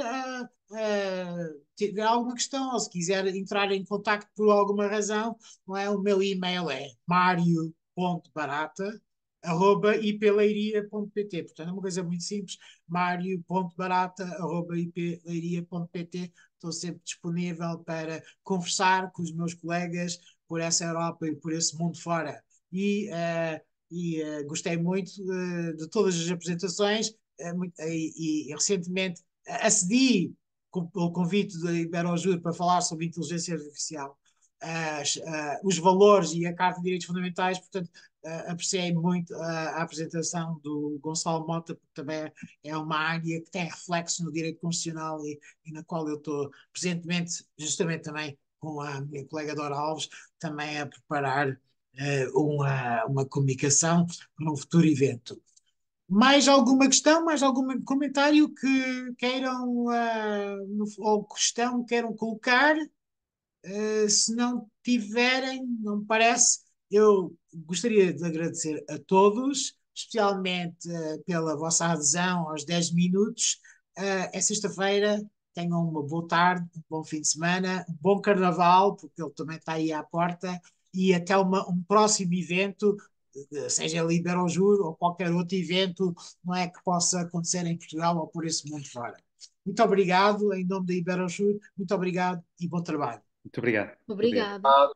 tiver alguma questão, ou se quiser entrar em contato por alguma razão, não é? O meu e-mail é mario.barata@ipleiria.pt. Portanto, é uma coisa muito simples, mario.barata@ipleiria.pt. Estou sempre disponível para conversar com os meus colegas por essa Europa e por esse mundo fora. Gostei muito de todas as apresentações, e recentemente acedi pelo convite da Iberojur para falar sobre inteligência artificial, os valores e a Carta de Direitos Fundamentais. Portanto, apreciei muito a apresentação do Gonçalo Mota, porque também é uma área que tem reflexo no direito constitucional, e na qual eu estou presentemente, justamente também com a minha colega Dora Alves, também a preparar uma comunicação para um futuro evento. Mais alguma questão, mais algum comentário que queiram, ou questão que queiram colocar? Se não tiverem, não me parece, eu gostaria de agradecer a todos, especialmente pela vossa adesão aos 10 minutos. É sexta-feira, tenham uma boa tarde, um bom fim de semana, um bom carnaval, porque ele também está aí à porta, e até um próximo evento, seja Liberojur ou qualquer outro evento, não é, que possa acontecer em Portugal ou por esse mundo fora. Muito obrigado, em nome da Iberojur, muito obrigado e bom trabalho. Muito obrigado. Obrigada. Obrigado.